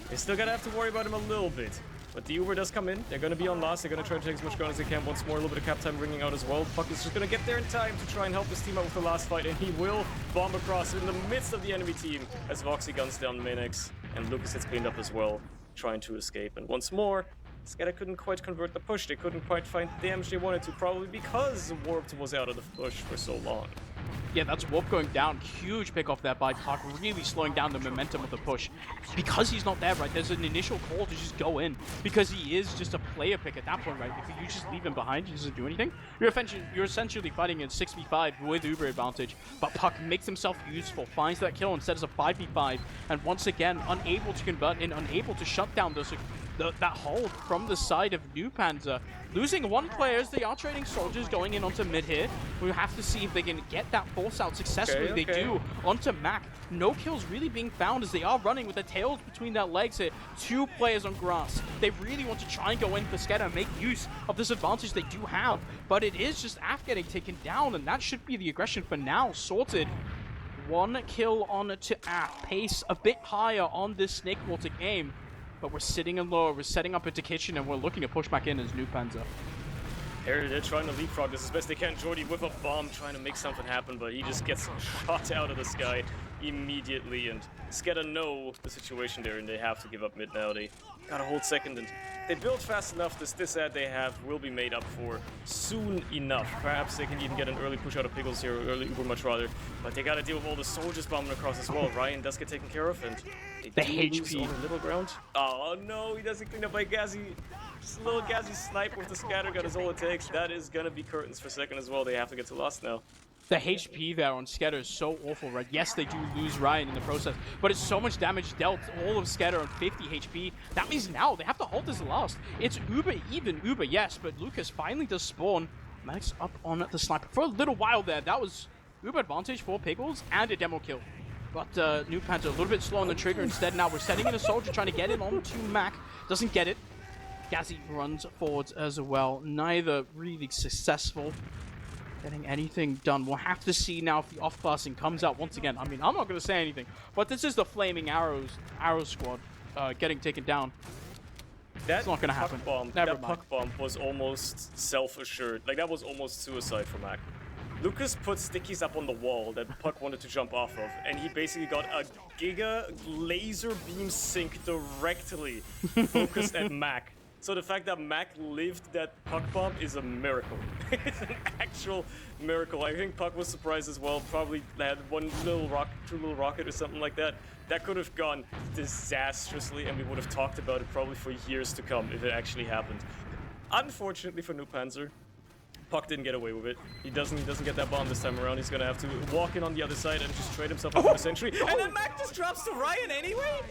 They still gotta have to worry about him a little bit. But the Uber does come in. They're going to be on last. They're going to try to take as much ground as they can. Once more, a little bit of cap time ringing out as well. Puck is just going to get there in time to try and help his team out with the last fight. And he will bomb across in the midst of the enemy team as Voxy guns down Menix. And Lucas gets cleaned up as well, trying to escape. And once more, SKEDDA couldn't quite convert the push. They couldn't quite find the damage they wanted to, probably because Warped was out of the push for so long. Yeah, that's Warp going down. Huge pick off there by Puck, really slowing down the momentum of the push. Because he's not there, right, there's an initial call to just go in. Because he is just a player pick at that point, right? If you just leave him behind, he doesn't do anything. You're essentially fighting in 6v5 with Uber advantage. But Puck makes himself useful, finds that kill instead of a 5v5. And once again, unable to convert in, unable to shut down that hold from the side of NOOBPANZER. Losing one player as they are trading soldiers going in onto mid here. We have to see if they can get that force out successfully. They do. Onto Mac. No kills really being found as they are running with their tails between their legs here. 2 players on grass. They really want to try and go in for SKEDDA and make use of this advantage they do have. But it is just Af getting taken down, and that should be the aggression for now. Sorted. 1 kill on to Af. Pace a bit higher on this Snakewater game. But we're sitting in low, we're setting up into kitchen, and we're looking to push back in as NOOBPANZER. They're trying to leapfrog this as best they can. Jordy with a bomb trying to make something happen, but he just gets shot out of the sky immediately. And SKEDDA know the situation they're in. They have to give up mid now. They gotta hold second, and they build fast enough. This ad they have will be made up for soon enough. Perhaps they can even get an early push out of Piggles here, or early Uber much rather. But they gotta deal with all the soldiers bombing across as well. Ryan does get taken care of, and the HP on the middle ground. Oh no, he doesn't clean up by Gazi. Just a little Gazi snipe with the scatter gun is all it takes. That is gonna be curtains for second as well. They have to get to lost now. The HP there on SKEDDA is so awful, right? Yes, they do lose Ryan in the process, but it's so much damage dealt. All of SKEDDA on 50 HP. That means now they have to hold this last. It's Uber, even Uber, yes, but Lucas finally does spawn. Max up on the sniper for a little while there. That was Uber advantage for Piggles and a demo kill. But NOOBPANZER a little bit slow on the trigger. Instead, now we're setting in a soldier trying to get it onto Mac. Doesn't get it. Gazi runs forwards as well. Neither really successful. getting anything done. We'll have to see now if the off-classing comes out once again. I mean, I'm not going to say anything, but this is the Flaming Arrow squad getting taken down. That's not going to happen. That puck bomb was almost self-assured. Like, that was almost suicide for Mac. Lucas put stickies up on the wall that Puck wanted to jump off of, and he basically got a giga laser beam sink directly focused at Mac. So the fact that Mac lived that Puck bomb is a miracle. It's an actual miracle. I think Puck was surprised as well. Probably had one little two little rocket or something like that. That could have gone disastrously, and we would have talked about it probably for years to come if it actually happened. Unfortunately for NOOBPANZER, Puck didn't get away with it. He doesn't get that bomb this time around. He's gonna have to walk in on the other side and just trade himself up for the sentry. And then Mac just drops to Ryan anyway?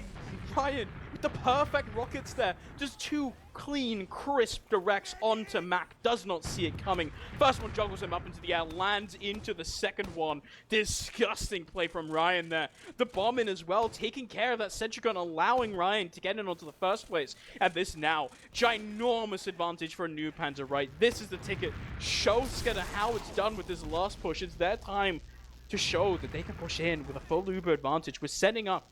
Ryan with the perfect rockets there. Just two clean, crisp directs onto Mac. Does not see it coming. First one juggles him up into the air, lands into the second one. Disgusting play from Ryan there. The bomb in as well, taking care of that sentry gun, allowing Ryan to get in onto the first place. And this now, ginormous advantage for NOOBPANZER, right? This is the ticket. Show SKEDDA how it's done with this last push. It's their time to show that they can push in with a full Uber advantage. We're setting up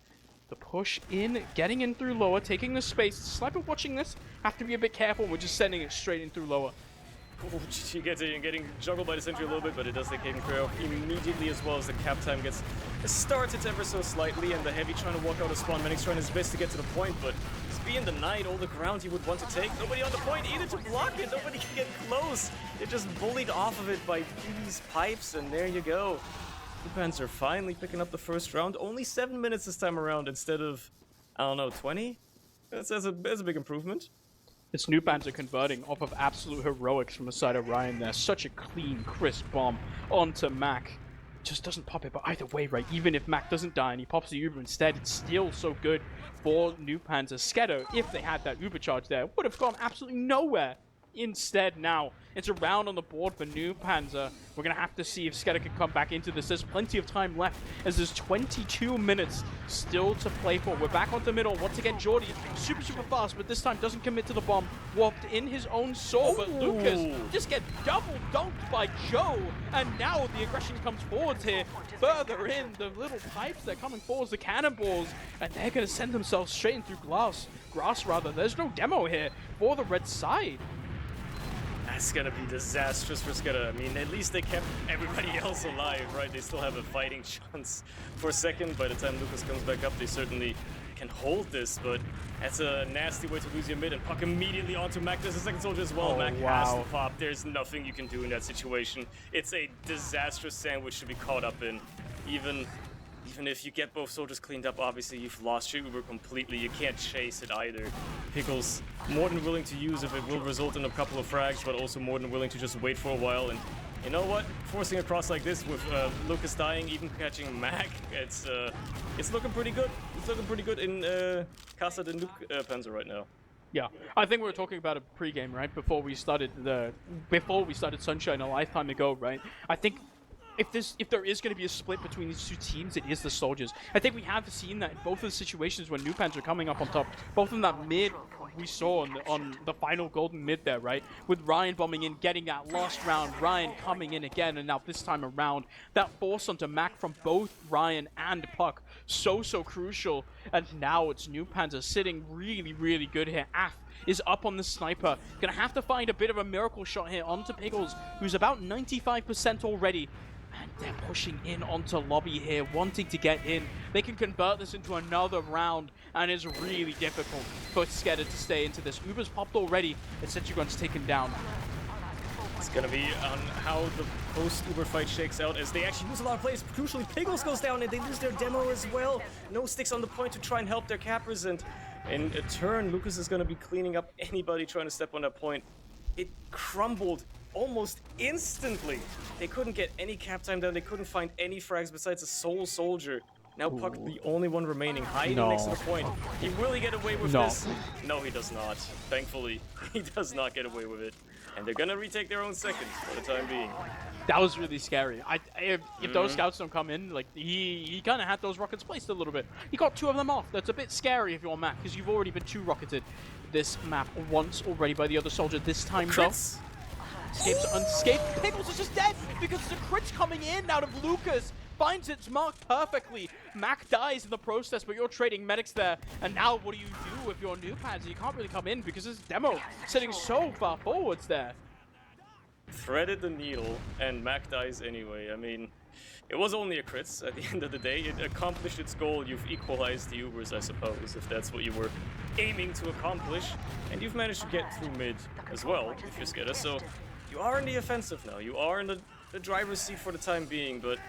the push in, getting in through lower, taking the space. Sniper watching this, have to be a bit careful. We're just sending it straight in through lower. Ooh, she gets it, getting juggled by the sentry a little bit, but it does get taken care of immediately as well as the cap time gets started ever so slightly, and the heavy trying to walk out of spawn. Medic's trying his best to get to the point, but it's being denied all the ground he would want to take. Nobody on the point either to block it. Nobody can get close. They're just bullied off of it by these pipes, and there you go. NOOBPANZER finally picking up the first round. Only 7 minutes this time around instead of, I don't know, 20? That's a big improvement. It's NOOBPANZER converting off of absolute heroics from the side of Ryan there. Such a clean, crisp bomb onto Mac. Just doesn't pop it, but either way, right, even if Mac doesn't die and he pops the Uber instead, it's still so good for NOOBPANZER. SKEDDA, if they had that Uber charge there, would have gone absolutely nowhere. Instead, now, it's a round on the board for NOOBPANZER. We're going to have to see if SKEDDA can come back into this. There's plenty of time left, as there's 22 minutes still to play for. We're back onto middle. Once again, Jordy, super fast, but this time doesn't commit to the bomb. Warped in his own sword, but Lucas just gets double dunked by Joe. And now the aggression comes forwards here. Further in, the little pipes, they're coming forwards, the cannonballs, and they're going to send themselves straight in through grass. There's no demo here for the red side. That's gonna be disastrous for SKEDDA. I mean, at least they kept everybody else alive, right? They still have a fighting chance for a second. By the time Lucas comes back up, they certainly can hold this, but that's a nasty way to lose your mid. And Puck immediately onto Mac. There's a second soldier as well. Mac has to pop. There's nothing you can do in that situation. It's a disastrous sandwich to be caught up in. Even if you get both soldiers cleaned up, obviously you've lost your Uber completely. You can't chase it either. Pickle's more than willing to use if it will result in a couple of frags, but also more than willing to just wait for a while. And you know what? Forcing across like this with Lucas dying, even catching Mac, it's looking pretty good. It's looking pretty good in Casa de NOOBPANZER right now. Yeah, I think we were talking about it pre-game, right? Before we started Sunshine a lifetime ago, right? I think if there is going to be a split between these two teams, it is the soldiers. I think we have seen that in both of the situations when NOOBPANZER are coming up on top. Both in that mid we saw on the final golden mid there, right? With Ryan bombing in, getting that last round, Ryan coming in again, and now this time around, that force onto Mac from both Ryan and Puck, so crucial. And now it's NOOBPANZER sitting really good here. Af is up on the sniper. Gonna have to find a bit of a miracle shot here onto Pickles, who's about 95% already. And they're pushing in onto lobby here, wanting to get in. They can convert this into another round, and it's really difficult for SKEDDA to stay into this. Uber's popped already, and Senchugun's taken down. It's gonna be on how the post-Uber fight shakes out, as they actually lose a lot of plays. Crucially, Pickles goes down, and they lose their demo as well. No sticks on the point to try and help their cappers, and in a turn, Lucas is gonna be cleaning up anybody trying to step on that point. It crumbled almost instantly. They couldn't get any cap time down. They couldn't find any frags besides a sole soldier. Now Puck, the only one remaining, hiding next to the point. He will he get away with this? No, he does not. Thankfully, he does not get away with it. And they're gonna retake their own seconds for the time being. That was really scary. If those scouts don't come in, like he kind of had those rockets placed a little bit. He got 2 of them off. That's a bit scary if you're Mac, because you've already been 2 rocketed this map once already by the other soldier. This time though, escapes unscathed. Pickles is just dead because the crit's coming in out of Lucas. Finds its mark perfectly. Mac dies in the process, but you're trading medics there. And now what do you do if you're NOOBPANZER? You can't really come in because this demo sitting so far forwards there. Threaded the needle, and Mac dies anyway. I mean, it was only a crits at the end of the day. It accomplished its goal. You've equalized the Ubers, I suppose, if that's what you were aiming to accomplish. And you've managed to get through mid as well, if you're SKEDDA. So you are in the offensive now. You are in the driver's seat for the time being, but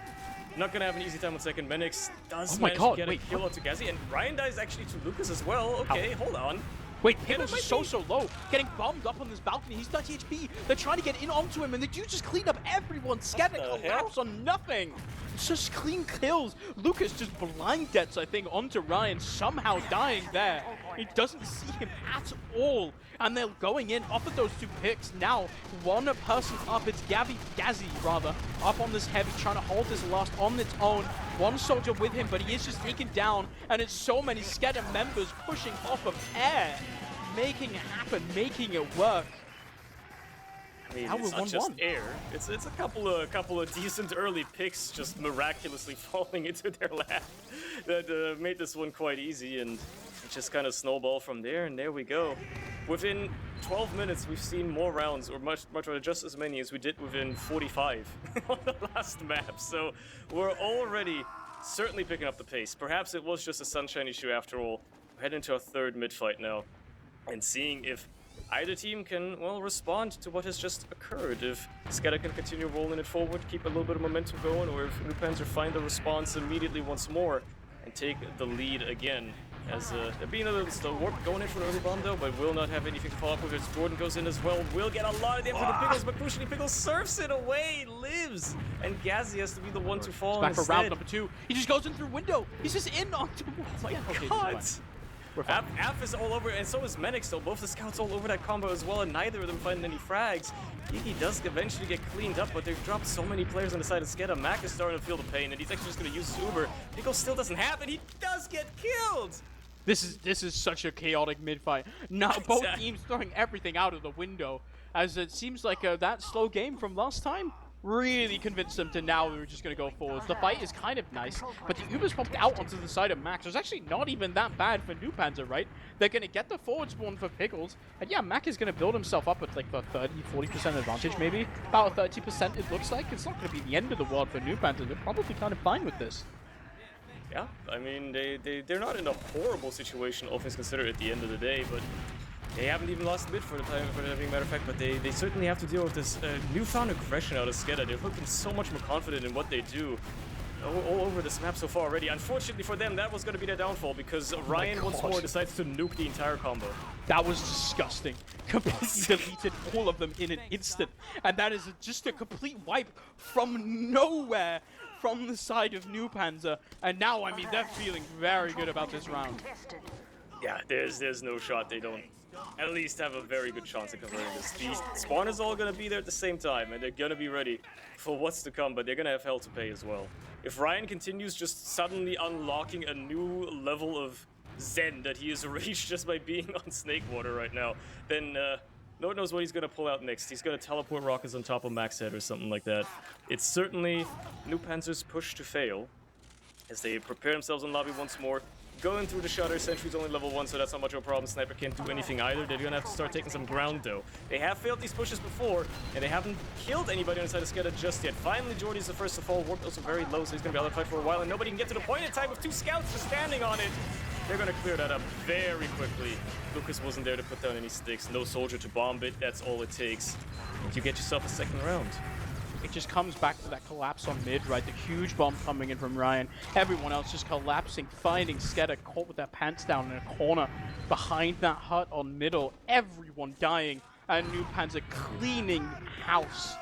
not gonna have an easy time on second. Menix does manage to get a kill onto Gazi, and Ryan dies actually to Lucas as well. Okay, hold on. Wait, Pickles is so low, getting bombed up on this balcony. He's 30 HP. They're trying to get in onto him, and the dude just cleaned up everyone. SKEDDA collapse on nothing. It's just clean kills. Lucas just blind deaths, I think, onto Ryan, somehow dying there. He doesn't see him at all. And they're going in off of those two picks. Now, one person up. It's Gazi, up on this heavy, trying to hold this last on its own. One soldier with him, but he is just taken down. And it's so many SKEDDA members pushing off of air, making it happen, making it work. I mean, it's not just air. It's a couple of decent early picks just miraculously falling into their lap that made this one quite easy, and it just kind of snowballed from there. And there we go. Within 12 minutes, we've seen more rounds, or much rather just as many as we did within 45 on the last map. So we're already certainly picking up the pace. Perhaps it was just a sunshine issue after all. We're heading into our third mid fight now, and seeing if either team can, well, respond to what has just occurred. If SKEDDA can continue rolling it forward, keep a little bit of momentum going, or if NOOBPANZER find the response immediately once more and take the lead again. As they're being a little slow. Warp going in for an early bomb though, but will not have anything to follow up with. As Jordan goes in as well, will get a lot of damage for the Pickles, but crucially Pickles surfs it away, lives, and Gazi has to be the one to fall back instead. For round number 2. He just goes in through window. He's just in onto. Oh my God. Af is all over, and so is Menix, though. Both the scouts all over that combo as well, and neither of them finding any frags. He does eventually get cleaned up, but they've dropped so many players on the side of SKEDDA. Mac is starting to feel the pain, and he's actually just going to use his Uber. Pickles still doesn't have it. He does get killed. This is such a chaotic mid-fight. Now both teams throwing everything out of the window, as it seems like that slow game from last time really convinced them to now we're just going to go forwards. The fight is kind of nice, but the Uber's popped out onto the side of Max. It's actually not even that bad for NOOBPANZER, right? They're going to get the forward spawn for Pickles, and yeah, Mac is going to build himself up with like a 30-40% advantage maybe. About 30% it looks like. It's not going to be the end of the world for NOOBPANZER. They're probably kind of fine with this. Yeah, I mean, they're not in a horrible situation, all things considered, at the end of the day, but they haven't even lost mid for the time, for the matter of fact, but they certainly have to deal with this newfound aggression out of SKEDDA. They're looking so much more confident in what they do all over this map so far already. Unfortunately for them, that was going to be their downfall, because Ryan once more decides to nuke the entire combo. That was disgusting. Completely deleted all of them in an instant. And that is just a complete wipe from nowhere from the side of NOOBPANZER. And now, I mean, they're feeling very good about this round. Yeah, there's no shot they don't at least have a very good chance of converting this. The spawn is all going to be there at the same time, and they're going to be ready for what's to come, but they're going to have hell to pay as well. If Ryan continues just suddenly unlocking a new level of zen that he has reached just by being on Snakewater right now, then Lord knows what he's going to pull out next. He's going to teleport rockets on top of Mac's head or something like that. It's certainly NOOBPANZER's push to fail as they prepare themselves on lobby once more. Going through the shutter, Sentry's only level 1, so that's not much of a problem. Sniper can't do anything either. They're gonna have to start taking some ground, though. They have failed these pushes before, and they haven't killed anybody on the side of SKEDDA just yet. Finally, Jordy's the first to fall. Warp also very low, so he's gonna be able to fight for a while, and nobody can get to the point in time with 2 scouts just standing on it. They're gonna clear that up very quickly. Lucas wasn't there to put down any sticks. No soldier to bomb it. That's all it takes. And you get yourself a second round. It just comes back to that collapse on mid, right? The huge bomb coming in from Ryan. Everyone else just collapsing, finding SKEDDA caught with their pants down in a corner behind that hut on middle. Everyone dying, and NOOBPANZER cleaning house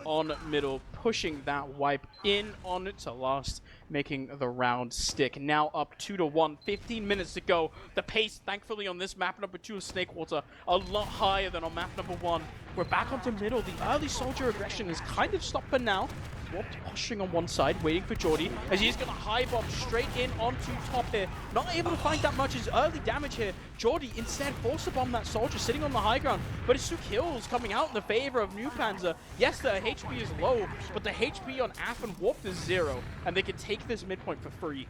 on middle, pushing that wipe in on to last, making the round stick. Now up 2-1, 15 minutes to go. The pace, thankfully, on this map number 2 of Snakewater, a lot higher than on map number 1. We're back onto middle. The early soldier aggression is kind of stopped for now. swapped, posturing on one side, waiting for Jordy, as he's going to high bomb straight in onto top here. Not able to find that much as early damage here. Jordy instead forced to bomb that soldier sitting on the high ground, but it's 2 kills coming out in the favor of NOOBPANZER. Yes, the HP is low, but the HP on AF and Warp is 0, and they can take this midpoint for free.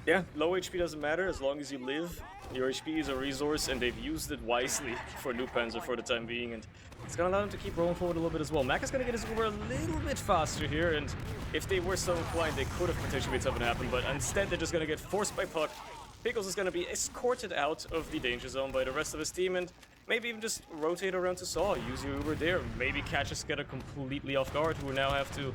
Yeah, low HP doesn't matter as long as you live. Your HP is a resource, and they've used it wisely for NOOBPANZER for the time being, and it's gonna allow them to keep rolling forward a little bit as well. Mac is gonna get his Uber a little bit faster here, and if they were so inclined, they could have potentially made something happen, but instead they're just gonna get forced by Puck. Pickles is gonna be escorted out of the danger zone by the rest of his team, and maybe even just rotate around to Saw, use your Uber there, maybe catch a SKEDDA completely off guard, who will now have to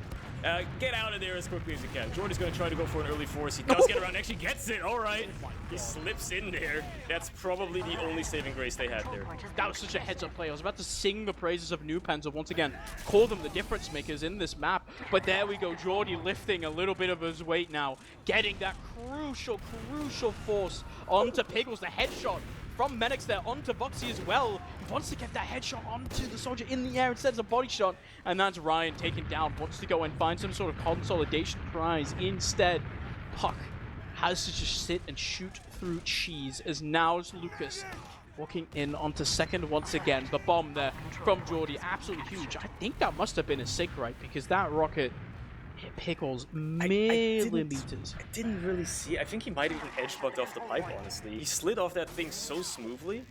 get out of there as quickly as he can. Jordy's going to try to go for an early force. He does get around, actually gets it, alright. He slips in there. That's probably the only saving grace they had there. That was such a heads-up play. I was about to sing the praises of NOOBPANZER once again. Call them the difference makers in this map. But there we go, Jordy lifting a little bit of his weight now. Getting that crucial force onto Piggles, the headshot from Menix there onto Voxy as well. He wants to get that headshot onto the soldier in the air instead of a body shot. And that's Ryan taken down. Wants to go and find some sort of consolidation prize. Instead, Puck has to just sit and shoot through cheese as now it's Lucas walking in onto second once again. The bomb there from Jordy, absolutely huge. I think that must have been a sig, right? Because that rocket hit Pickles millimeters. I didn't really see. I think he might have even edge bugged off the pipe, honestly. He slid off that thing so smoothly.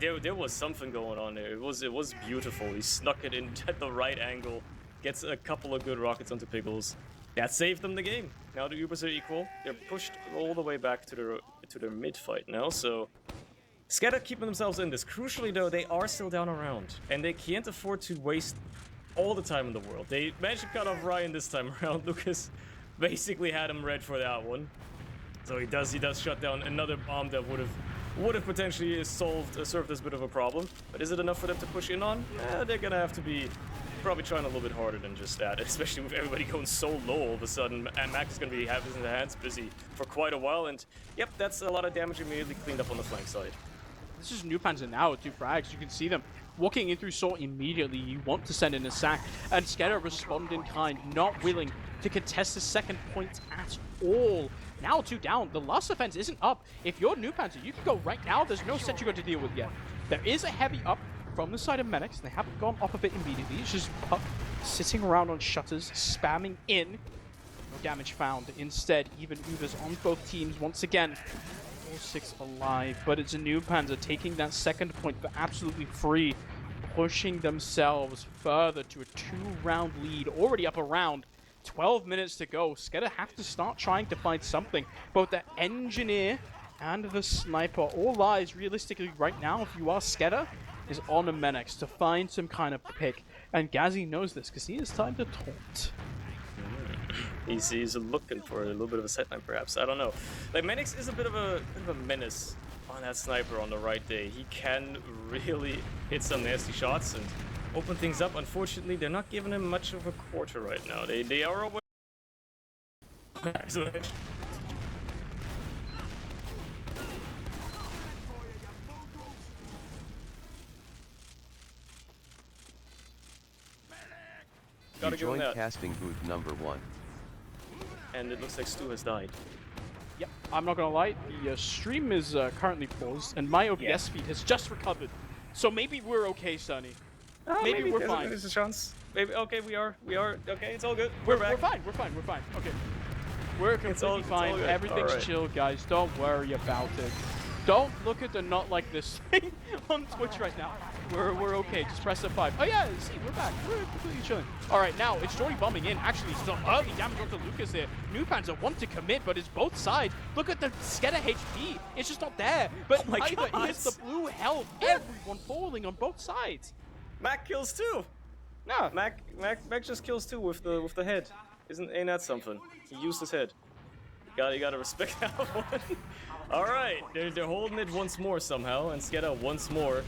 There was something going on there. It was beautiful. He snuck it in at the right angle, gets a couple of good rockets onto Pickles. That saved them the game. Now the Ubers are equal. They're pushed all the way back to their mid fight now, so SKEDDA keeping themselves in this. Crucially though, they are still down around, and they can't afford to waste all the time in the world. They managed to cut off Ryan this time around. Lucas basically had him red for that one. So he does shut down another bomb that would have potentially served as a bit of a problem. But is it enough for them to push in on? They're gonna have to be probably trying a little bit harder than just that, especially with everybody going so low all of a sudden. And Mac is gonna be having his hands busy for quite a while, and yep, that's a lot of damage immediately cleaned up on the flank side. This is NOOBPANZER now with 2 frags. You can see them walking in through Saw immediately. You want to send in a sack, and SKEDDA respond in kind, not willing to contest the second point at all. Now 2 down. The last offense isn't up. If you're NOOBPANZER, you can go right now. There's no set you got to deal with yet. There is a heavy up from the side of Menix. They haven't gone off of it immediately. It's just Puck sitting around on shutters, spamming in. No damage found. Instead, even Ubers on both teams once again. 6 alive, but it's a NOOBPANZER taking that second point for absolutely free, pushing themselves further to a 2-round lead, already up around 12 minutes to go. SKEDDA have to start trying to find something. Both the engineer and the sniper, all eyes realistically right now, if you are SKEDDA, is on a Menix to find some kind of pick, and Gazzy knows this because he has time to taunt. He's looking for a little bit of a setline, perhaps. I don't know. Like, Menix is a bit of a menace on that sniper on the right day. He can really hit some nasty shots and open things up. Unfortunately, they're not giving him much of a quarter right now. They are away. You joined casting booth number 1. And it looks like Stu has died. Yep, I'm not gonna lie, the stream is currently paused, and my OBS feed has just recovered. So maybe we're okay, Sonny. Maybe we're fine. There's a chance. Maybe, okay, we are. Okay, it's all good. We're fine. Okay. We're completely fine. Everything's chill, guys. Don't worry about it. Don't look at the not like this thing on Twitch right now. We're okay. Just press F5. Oh yeah, see, we're back. We're completely chilling. All right, now it's Jordy bombing in. Actually, still early damage onto Lucas here. NOOBPANZER want to commit, but it's both sides. Look at the SKEDDA HP. It's just not there. But neither is the blue health. Everyone falling on both sides. Mac kills 2. No, Mac just kills 2 with the head. Ain't that something? He used his head. You gotta respect that one. All right, they're holding it once more somehow, and SKEDDA once more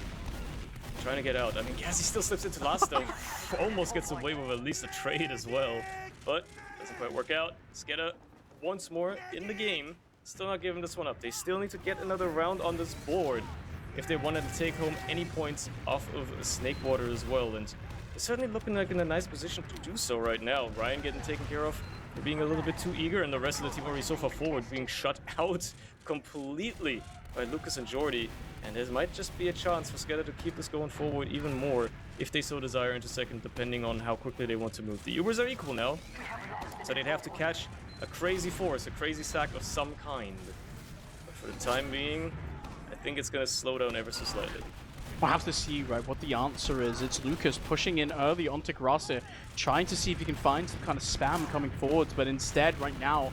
trying to get out. I mean, Gazzy still slips into last though. Almost gets away with at least a trade as well, but doesn't quite work out. SKEDDA once more in the game, still not giving this one up. They still need to get another round on this board if they wanted to take home any points off of Snakewater as well. And they're certainly looking like in a nice position to do so right now. Ryan getting taken care of, they're being a little bit too eager, and the rest of the team already so far forward being shut out completely by Lucas and Jordy. And there might just be a chance for SKEDDA to keep this going forward even more if they so desire into second, depending on how quickly they want to move. The Ubers are equal now, so they'd have to catch a crazy force, a crazy sack of some kind. But for the time being, I think it's going to slow down ever so slightly. We'll have to see, right, what the answer is. It's Lucas pushing in early onto Grasser, trying to see if he can find some kind of spam coming forwards, but instead, right now,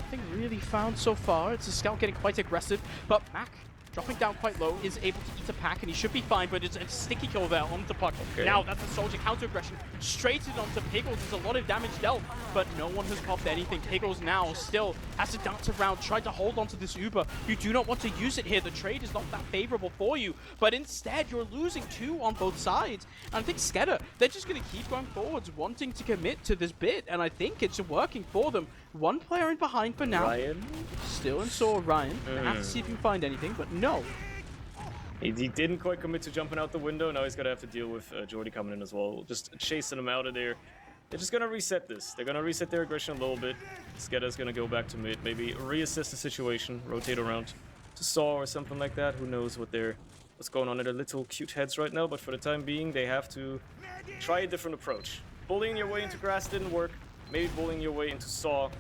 nothing really found so far. It's a scout getting quite aggressive, but Mac, dropping down quite low, is able to eat a pack, and he should be fine, but it's a sticky kill there onto Puck. Okay. Now, that's a soldier counter-aggression, straight in onto Piggles. There's a lot of damage dealt, but no one has popped anything. Piggles now still has to dance around, try to hold onto this Uber. You do not want to use it here. The trade is not that favorable for you, but instead, you're losing two on both sides. And I think SKEDDA, they're just going to keep going forwards, wanting to commit to this bit, and I think it's working for them. One player in behind for now. Ryan? Still in saw Ryan. They have to see if he can find anything, but no. He didn't quite commit to jumping out the window. Now he's going to have to deal with Jordy coming in as well. Just chasing him out of there. They're just going to reset this. They're going to reset their aggression a little bit. SKEDDA's going to go back to mid. Maybe reassess the situation. Rotate around to Saw or something like that. Who knows what's going on in their little cute heads right now. But for the time being, they have to try a different approach. Bullying your way into grass didn't work. Maybe bullying your way into Saw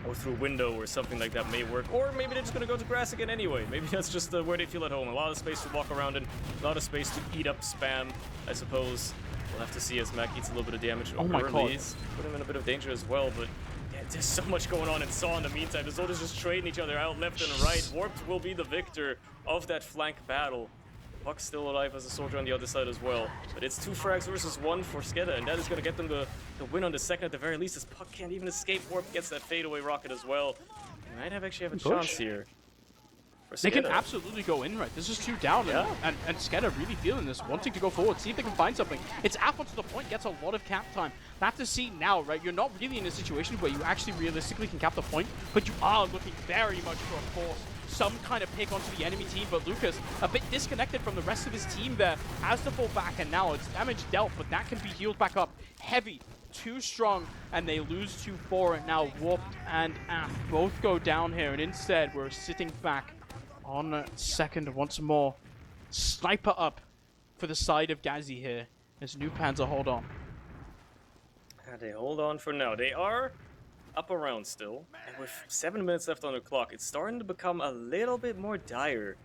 or through window or something like that may work. Or maybe they're just going to go to grass again anyway. Maybe that's just where they feel at home. A lot of space to walk around in, a lot of space to eat up spam, I suppose. We'll have to see as Mac eats a little bit of damage. Oh my god. Put him in a bit of danger as well, but yeah, there's so much going on in Saw in the meantime. The soldiers just trading each other out left and right. Warped will be the victor of that flank battle. Puck's still alive as a soldier on the other side as well. But it's 2 frags versus 1 for SKEDDA, and that is going to get them the win on the second at the very least, as Puck can't even escape. Warp gets that fadeaway rocket as well. They might actually have a chance here. They can absolutely go in, right? This is 2 down, yeah. and SKEDDA really feeling this, wanting to go forward, see if they can find something. It's Alpha to the point, gets a lot of cap time. They have to see now, right? You're not really in a situation where you actually realistically can cap the point, but you are looking very much for a force. Some kind of pick onto the enemy team, but Lucas a bit disconnected from the rest of his team there, has to fall back, and now it's damage dealt, but that can be healed back up. Heavy, too strong, and they lose 2-4, and now Warped and Af both go down here, and instead we're sitting back on second once more. Sniper up for the side of Gazzy here, as NOOBPANZER hold on. They hold on for now. They are up around still, and with 7 minutes left on the clock, it's starting to become a little bit more dire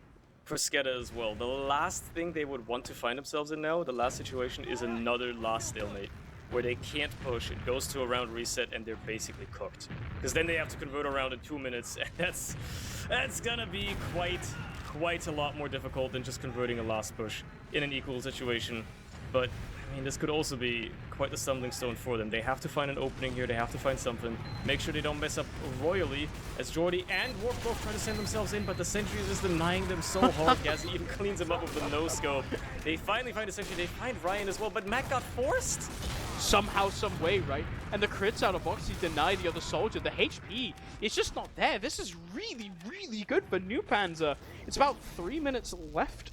for SKEDDA as well. The last thing they would want to find themselves in now, the last situation, is another last stalemate, where they can't push, it goes to a round reset, and they're basically cooked. Because then they have to convert around in 2 minutes, and that's gonna be quite a lot more difficult than just converting a last push in an equal situation. But I mean, this could also be quite the stumbling stone for them. They have to find an opening here, they have to find something. Make sure they don't mess up royally, as Jordy and Warp both try to send themselves in, but the sentry is just denying them so hard. Gazzy even cleans him up with the no-scope. They finally find a sentry, they find Ryan as well, but Mac got forced? Somehow, some way, right? And the crits out of box, he denied the other soldier. The HP is just not there. This is really, really good for NOOBPANZER. It's about 3 minutes left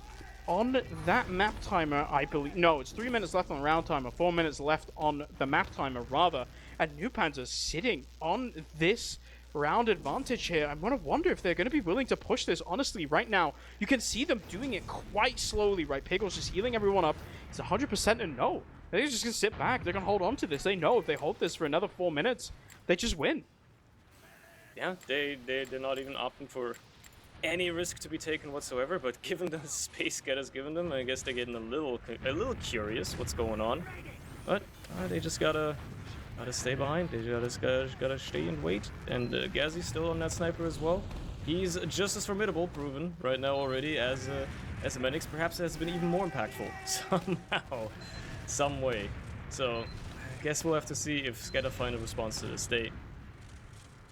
on that map timer, I believe. No, it's 3 minutes left on the round timer, 4 minutes left on the map timer, rather. And NOOBPANZER sitting on this round advantage here. I'm going to wonder if they're going to be willing to push this. Honestly, right now, you can see them doing it quite slowly, right? Piggle's just healing everyone up. It's 100% a no. They're just going to sit back. They're going to hold on to this. They know if they hold this for another 4 minutes, they just win. Yeah, they're not even opting for any risk to be taken whatsoever, but given the space SKEDDA's given them, I guess they're getting a little curious what's going on. But they just gotta stay behind. They just gotta stay and wait. And Gazzy's still on that sniper as well. He's just as formidable, proven right now already, as Menix. Perhaps has been even more impactful somehow, some way. So I guess we'll have to see if SKEDDA find a response to this.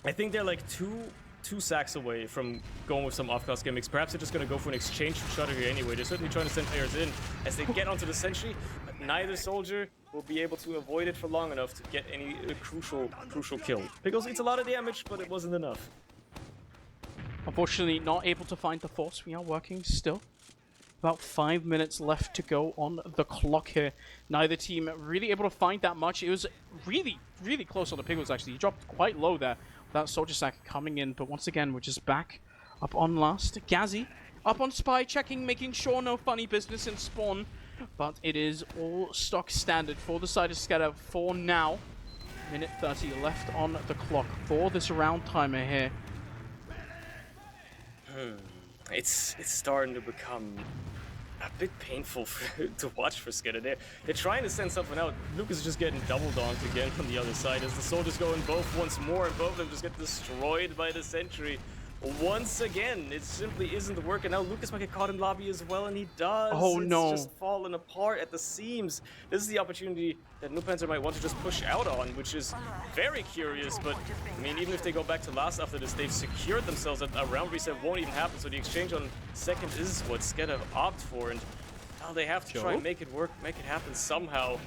I think they're like two sacks away from going with some off-cost gimmicks. Perhaps they're just going to go for an exchange from Shutter here anyway. They're certainly trying to send players in as they get onto the sentry, but neither soldier will be able to avoid it for long enough to get any crucial kill. Piggles eats a lot of damage, but it wasn't enough. Unfortunately, not able to find the force. We are working still. About 5 minutes left to go on the clock here. Neither team really able to find that much. It was really, really close on the Piggles, actually. He dropped quite low there. That Soldier Sack coming in, but once again, we're just back up on last. Gazzy up on Spy, checking, making sure no funny business in spawn. But it is all stock standard for the side of SKEDDA for now. Minute 30 left on the clock for this round timer here. It's starting to become a bit painful to watch for SKEDDA. They're trying to send something out. Lucas is just getting double donked again on the other side as the soldiers go in both once more, and both of them just get destroyed by the sentry. Once again, it simply isn't working out. Lucas might get caught in lobby as well, and he does. Oh, no. It's just falling apart at the seams. This is the opportunity that NOOBPANZER might want to just push out on, which is very curious. But, I mean, even if they go back to last after this, they've secured themselves that a round reset won't even happen. So the exchange on second is what SKEDDA opt for. And now they have to try and make it work, make it happen somehow.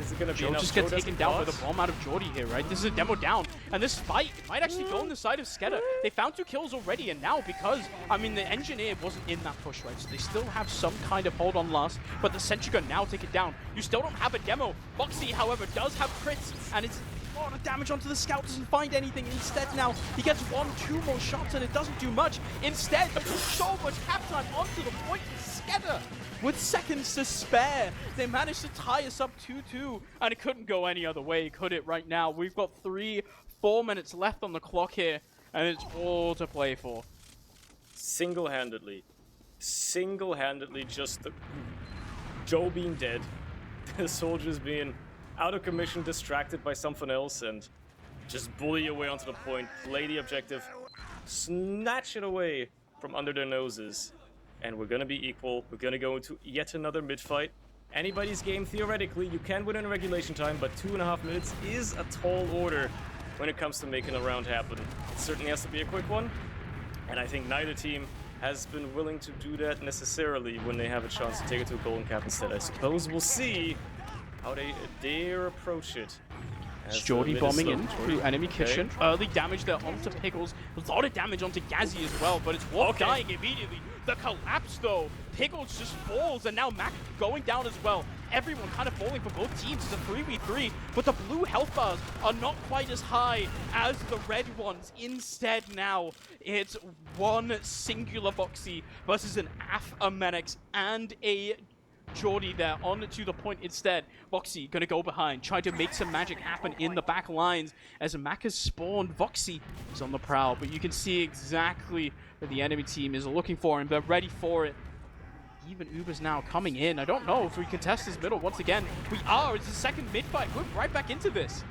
Is it gonna be enough? Just get taken down with a bomb out of Jordy here, right? This is a demo down, and this fight might actually go on the side of SKEDDA. They found 2 kills already, and now because, I mean, the engineer wasn't in that push, right? So they still have some kind of hold on last, but the sentry gun now take it down. You still don't have a demo. Foxy, however, does have crits, and it's a lot of damage onto the scout, doesn't find anything. Instead now, he gets 1-2 more shots, and it doesn't do much. Instead, so much cap time onto the point. SKEDDA, with seconds to spare, they managed to tie us up 2-2, and it couldn't go any other way, could it, right now? We've got 3-4 minutes left on the clock here, and it's all to play for. Single-handedly, just Joe being dead, the soldiers being out of commission, distracted by something else, and just bully your way onto the point, play the objective, snatch it away from under their noses. And we're gonna be equal. We're gonna go into yet another mid-fight. Anybody's game, theoretically. You can win in regulation time, but 2.5 minutes is a tall order when it comes to making a round happen. It certainly has to be a quick one, and I think neither team has been willing to do that necessarily when they have a chance to take it to a golden cap instead. I suppose we'll see how they dare approach it. Jordy bombing in through enemy kitchen. Early damage there onto Piggles. A lot of damage onto Gazzy as well, but it's Wolf dying immediately. The collapse though. Piggles just falls, and now Mac going down as well. Everyone kind of falling for both teams. It's a 3v3, but the blue health bars are not quite as high as the red ones. Instead now, it's one singular Foxy versus an AF, a Menix, and a Jordy there on to the point instead. Voxy gonna go behind, try to make some magic happen in the back lines as Mac has spawned. Voxy is on the prowl, but you can see exactly what the enemy team is looking for, and they're ready for it. Even Uber's now coming in. I don't know if we contest this middle once again. We are. It's the second mid fight. We're right back into this.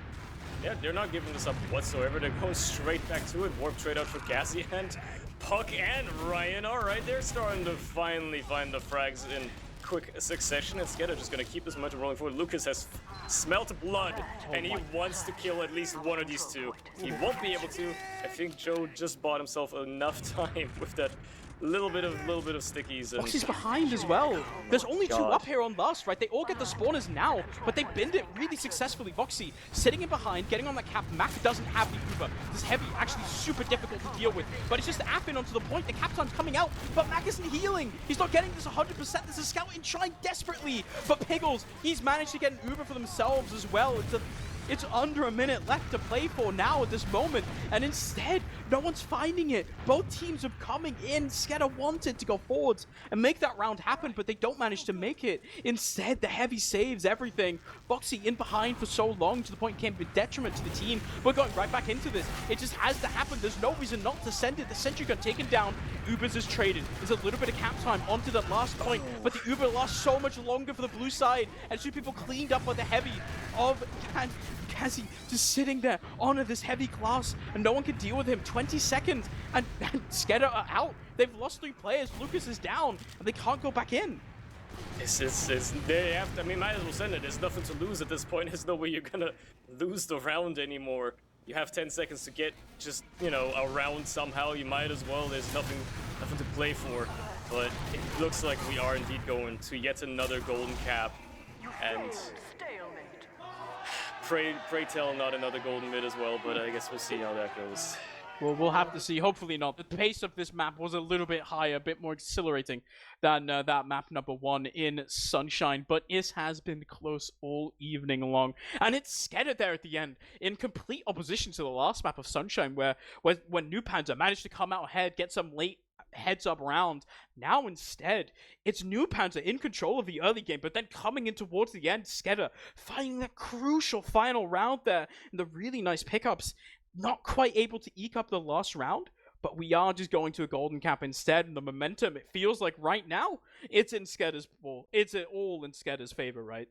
Yeah, they're not giving this up whatsoever. They're going straight back to it. Warp trade out for Gazzy and Puck and Ryan. All right, they're starting to finally find the frags in quick succession, and SKEDDA just gonna keep this momentum rolling forward. Lucas has smelt blood, and he wants to kill at least one of these two. He won't be able to. I think Joe just bought himself enough time with that little bit of stickies. And Foxy's behind as well. There's only 2 up here on last, right? They all get the spawners now, but they binned it really successfully. Voxy sitting in behind, getting on that cap. Mac doesn't have the Uber. This heavy actually super difficult to deal with, but it's just apping onto the point. The cap time's coming out, but Mac isn't healing. He's not getting this 100%. This is scouting, trying desperately, but Piggles, he's managed to get an Uber for themselves as well. It's under a minute left to play for now at this moment, and instead, no one's finding it. Both teams are coming in. SKEDDA wanted to go forwards and make that round happen, but they don't manage to make it. Instead, the heavy saves everything. Foxy in behind for so long to the point it came with detriment to the team. We're going right back into this. It just has to happen. There's no reason not to send it. The sentry gun taken down. Ubers is traded. There's a little bit of cap time onto that last point, but the Uber lasts so much longer for the blue side, and 2 people cleaned up by the heavy of Gazzy just sitting there on this heavy class, and no one can deal with him. 20 seconds, and SKEDDA are out. They've lost 3 players. Lucas is down, and they can't go back in. They have to, I mean, might as well send it. There's nothing to lose at this point. There's no way you're gonna lose the round anymore. You have 10 seconds to get just, you know, a round somehow. You might as well. There's nothing to play for. But it looks like we are indeed going to yet another golden cap. And pray tell not another golden mid as well, but I guess we'll see how that goes. Well, we'll have to see. Hopefully not. The pace of this map was a little bit higher, a bit more exhilarating than that map number 1 in Sunshine, but it has been close all evening long. And it's SKEDDA there at the end, in complete opposition to the last map of Sunshine, where when NOOBPANZER managed to come out ahead, get some late heads-up round. Now instead, it's NOOBPANZER in control of the early game, but then coming in towards the end, SKEDDA finding that crucial final round there, and the really nice pickups. Not quite able to eke up the last round, but we are just going to a golden cap instead, and the momentum, it feels like right now, it's in SKEDDA's ball. It's all in SKEDDA's favor, right?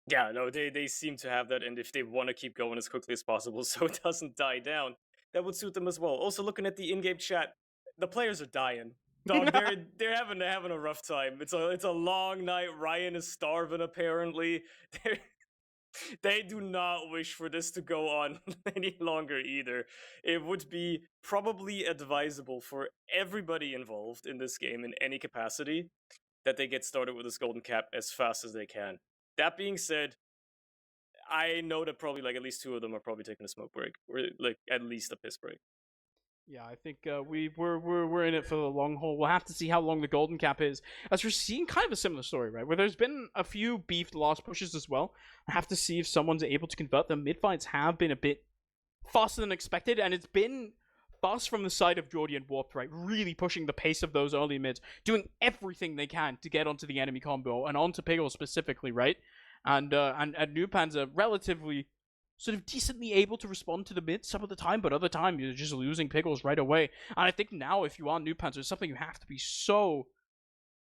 Yeah, no, they seem to have that, and if they want to keep going as quickly as possible so it doesn't die down, that would suit them as well. Also, looking at the in-game chat, the players are dying. Dog, they're having a rough time. It's a long night. Ryan is starving, apparently. They do not wish for this to go on any longer either. It would be probably advisable for everybody involved in this game in any capacity that they get started with this golden cap as fast as they can. That being said, I know that probably like at least 2 of them are probably taking a smoke break, or like at least a piss break. Yeah, I think we're in it for the long haul. We'll have to see how long the golden cap is, as we're seeing kind of a similar story, right? Where there's been a few beefed last pushes as well. I have to see if someone's able to convert them. Mid fights have been a bit faster than expected, and it's been fast from the side of Jordy and Warped, right? Really pushing the pace of those early mids, doing everything they can to get onto the enemy combo and onto Piggle specifically, right? And NOOBPANZER relatively sort of decently able to respond to the mid some of the time, but other time you're just losing Piggles right away. And I think now, if you are NOOBPANZER, it's something you have to be so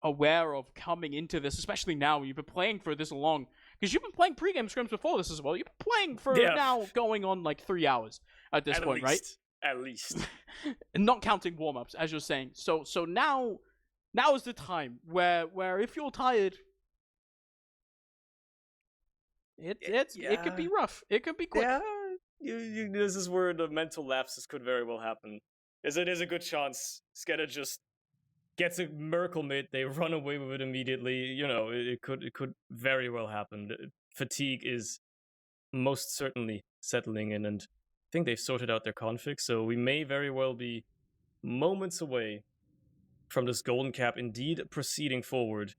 aware of coming into this, especially now when you've been playing for this long. Because you've been playing pre-game scrims before this as well. You've been playing for now going on like 3 hours at this point, right? At least. And not counting warm-ups, as you're saying. So now is the time where if you're tired, it could be rough. It could be quick. Yeah, this is where the mental lapses could very well happen. As it is a good chance SKEDDA just gets a miracle mid, they run away with it immediately. You know, it could very well happen. Fatigue is most certainly settling in, and I think they've sorted out their config, so we may very well be moments away from this golden cap indeed proceeding forward.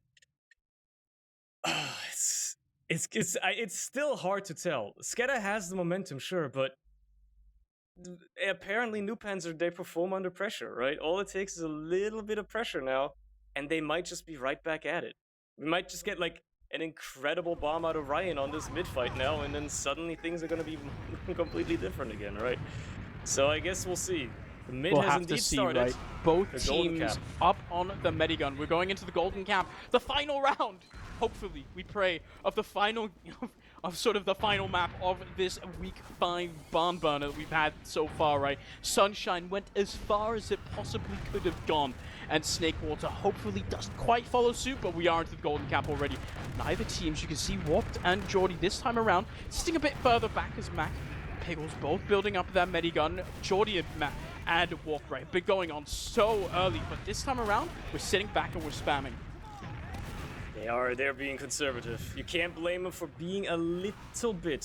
It's still hard to tell. SKEDDA has the momentum, sure, but apparently NOOBPANZER, they perform under pressure, right? All it takes is a little bit of pressure now, and they might just be right back at it. We might just get like an incredible bomb out of Ryan on this mid fight now, and then suddenly things are going to be completely different again, right? So I guess we'll see. The mid has indeed started. Right? Both teams up on the Medigun. We're going into the golden cap, the final round. Hopefully, we pray, of the final, of sort of the final map of this week 5 barn burner that we've had so far, right? Sunshine went as far as it possibly could have gone, and Snakewater hopefully doesn't quite follow suit, but we are into the golden cap already. Neither teams, you can see Warped and Jordy this time around, sitting a bit further back as Mac. Piggles both building up their Medigun. Jordy and Mac and Warped, right? Been going on so early, but this time around, we're sitting back and we're spamming. They're being conservative. You can't blame them for being a little bit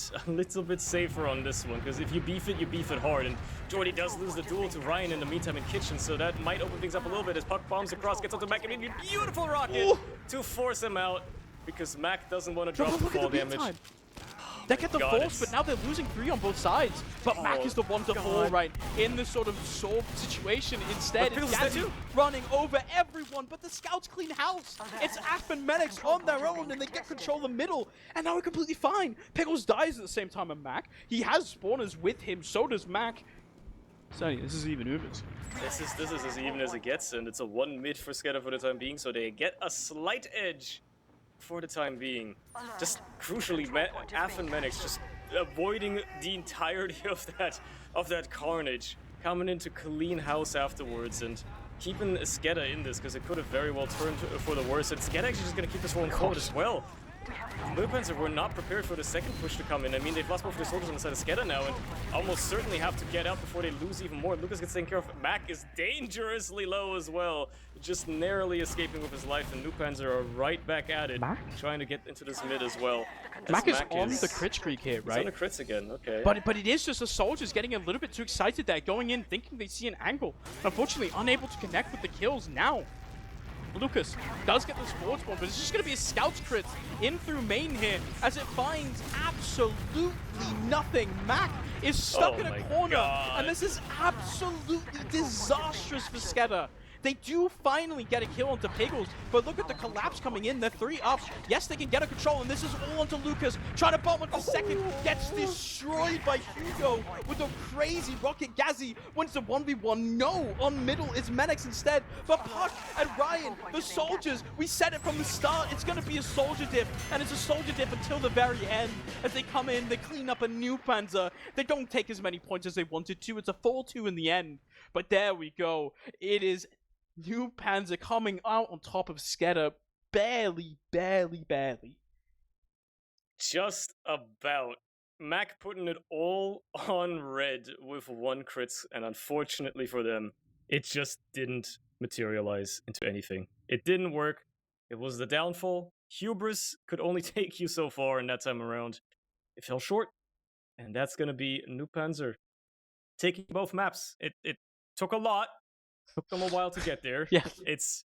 safer on this one, because if you beef it hard, and Jordy does lose the duel to Ryan in the meantime in Kitchen, so that might open things up a little bit as Puck bombs across, gets onto Mac, and a beautiful rocket to force him out, because Mac doesn't want to drop the fall damage. They get the force, but now they're losing 3 on both sides. But Mac is the one to fall right in this sort of solved situation. Instead, it's Gadget running over everyone, but the scouts clean house. It's Aff and Medics on their own, and they get control of the middle. And now we're completely fine. Pickles dies at the same time as Mac. He has spawners with him, so does Mac. Sonny, this is even Ubers. This is as even as it gets, and it's a 1 mid for SKEDDA for the time being, so they get a slight edge for the time being. Just crucially, Aff and Medics just avoiding the entirety of that carnage, coming into clean house afterwards, and keeping SKEDDA in this, because it could have very well turned for the worse. And SKEDDA actually just going to keep this rolling forward as well. NOOBPANZER were not prepared for the second push to come in. I mean, they've lost both of their soldiers on the side of SKEDDA now, and almost certainly have to get out before they lose even more. Lucas gets taken care of. Mac is dangerously low as well, just narrowly escaping with his life, and NOOBPANZER are right back at it, trying to get into this mid as well. Mac is on the crit streak here, right? He's on the crits again, okay. But it is just the soldiers getting a little bit too excited there, going in thinking they see an angle. Unfortunately, unable to connect with the kills now. Lucas does get the sports ball, but it's just going to be a scout's crit in through main here as it finds absolutely nothing. Mac is stuck in a corner, and this is absolutely disastrous for SKEDDA. They do finally get a kill onto Piggles, but look at the collapse coming in. They're 3 up. Yes, they can get a control, and this is all onto Lucas. Trying to bomb it for second. Gets destroyed by Hugo with a crazy rocket. Gazzy wins the 1v1. No, on middle is Menix instead. But Puck and Ryan, the soldiers, we said it from the start. It's going to be a soldier diff, and it's a soldier diff until the very end. As they come in, they clean up a NOOBPANZER. They don't take as many points as they wanted to. It's a 4-2 in the end. But there we go. It is NOOBPANZER coming out on top of SKEDDA, barely. Just about. Mac putting it all on red with 1 crit, and unfortunately for them, it just didn't materialize into anything. It didn't work. It was the downfall. Hubris could only take you so far, and that time around, it fell short. And that's gonna be NOOBPANZER taking both maps. It took a lot. Took them a while to get there. Yeah. It's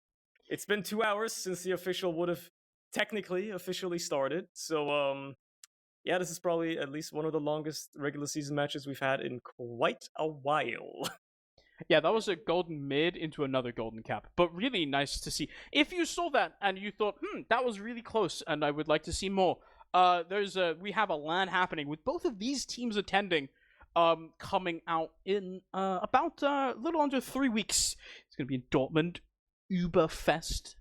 been 2 hours since the official would have technically officially started. So yeah, this is probably at least one of the longest regular season matches we've had in quite a while. Yeah, that was a golden mid into another golden cap, but really nice to see. If you saw that and you thought, that was really close and I would like to see more, we have a LAN happening with both of these teams attending, coming out in about a little under 3 weeks. It's going to be in Dortmund, Uberfest.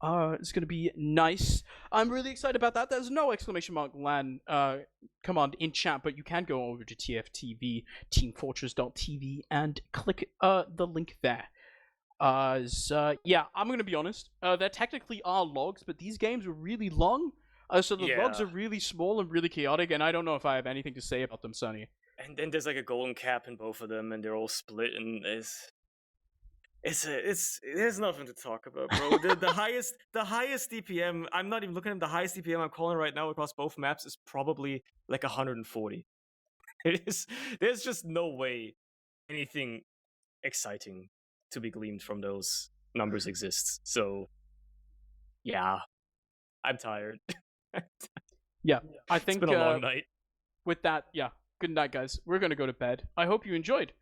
It's going to be nice. I'm really excited about that. There's no exclamation mark LAN command in chat, but you can go over to TFTV, teamfortress.tv, and click the link there. Yeah, I'm going to be honest. There technically are logs, but these games are really long. So the logs are really small and really chaotic, and I don't know if I have anything to say about them, Sonny. And then there's like a golden cap in both of them, and they're all split, and there's nothing to talk about, bro. the highest DPM, I'm not even looking at the highest DPM I'm calling right now across both maps is probably like 140. There's just no way anything exciting to be gleaned from those numbers exists. So yeah, I'm tired. Yeah, I think it's been a long night. With that, yeah, good night, guys. We're gonna go to bed. I hope you enjoyed.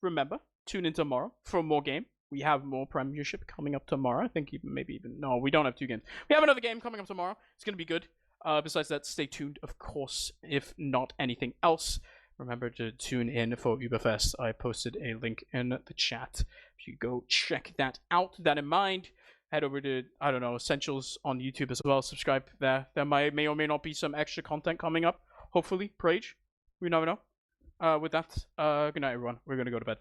Remember, tune in tomorrow for more game. We have more Premiership coming up tomorrow. I think no, we don't have 2 games. We have another game coming up tomorrow. It's gonna be good. Besides that, stay tuned, of course, if not anything else. Remember to tune in for Uberfest. I posted a link in the chat. If you go check that out, that in mind, head over to, I don't know, Essentials on YouTube as well. Subscribe there. There may or may not be some extra content coming up. Hopefully, Prage. We never know. With that, good night, everyone. We're going to go to bed.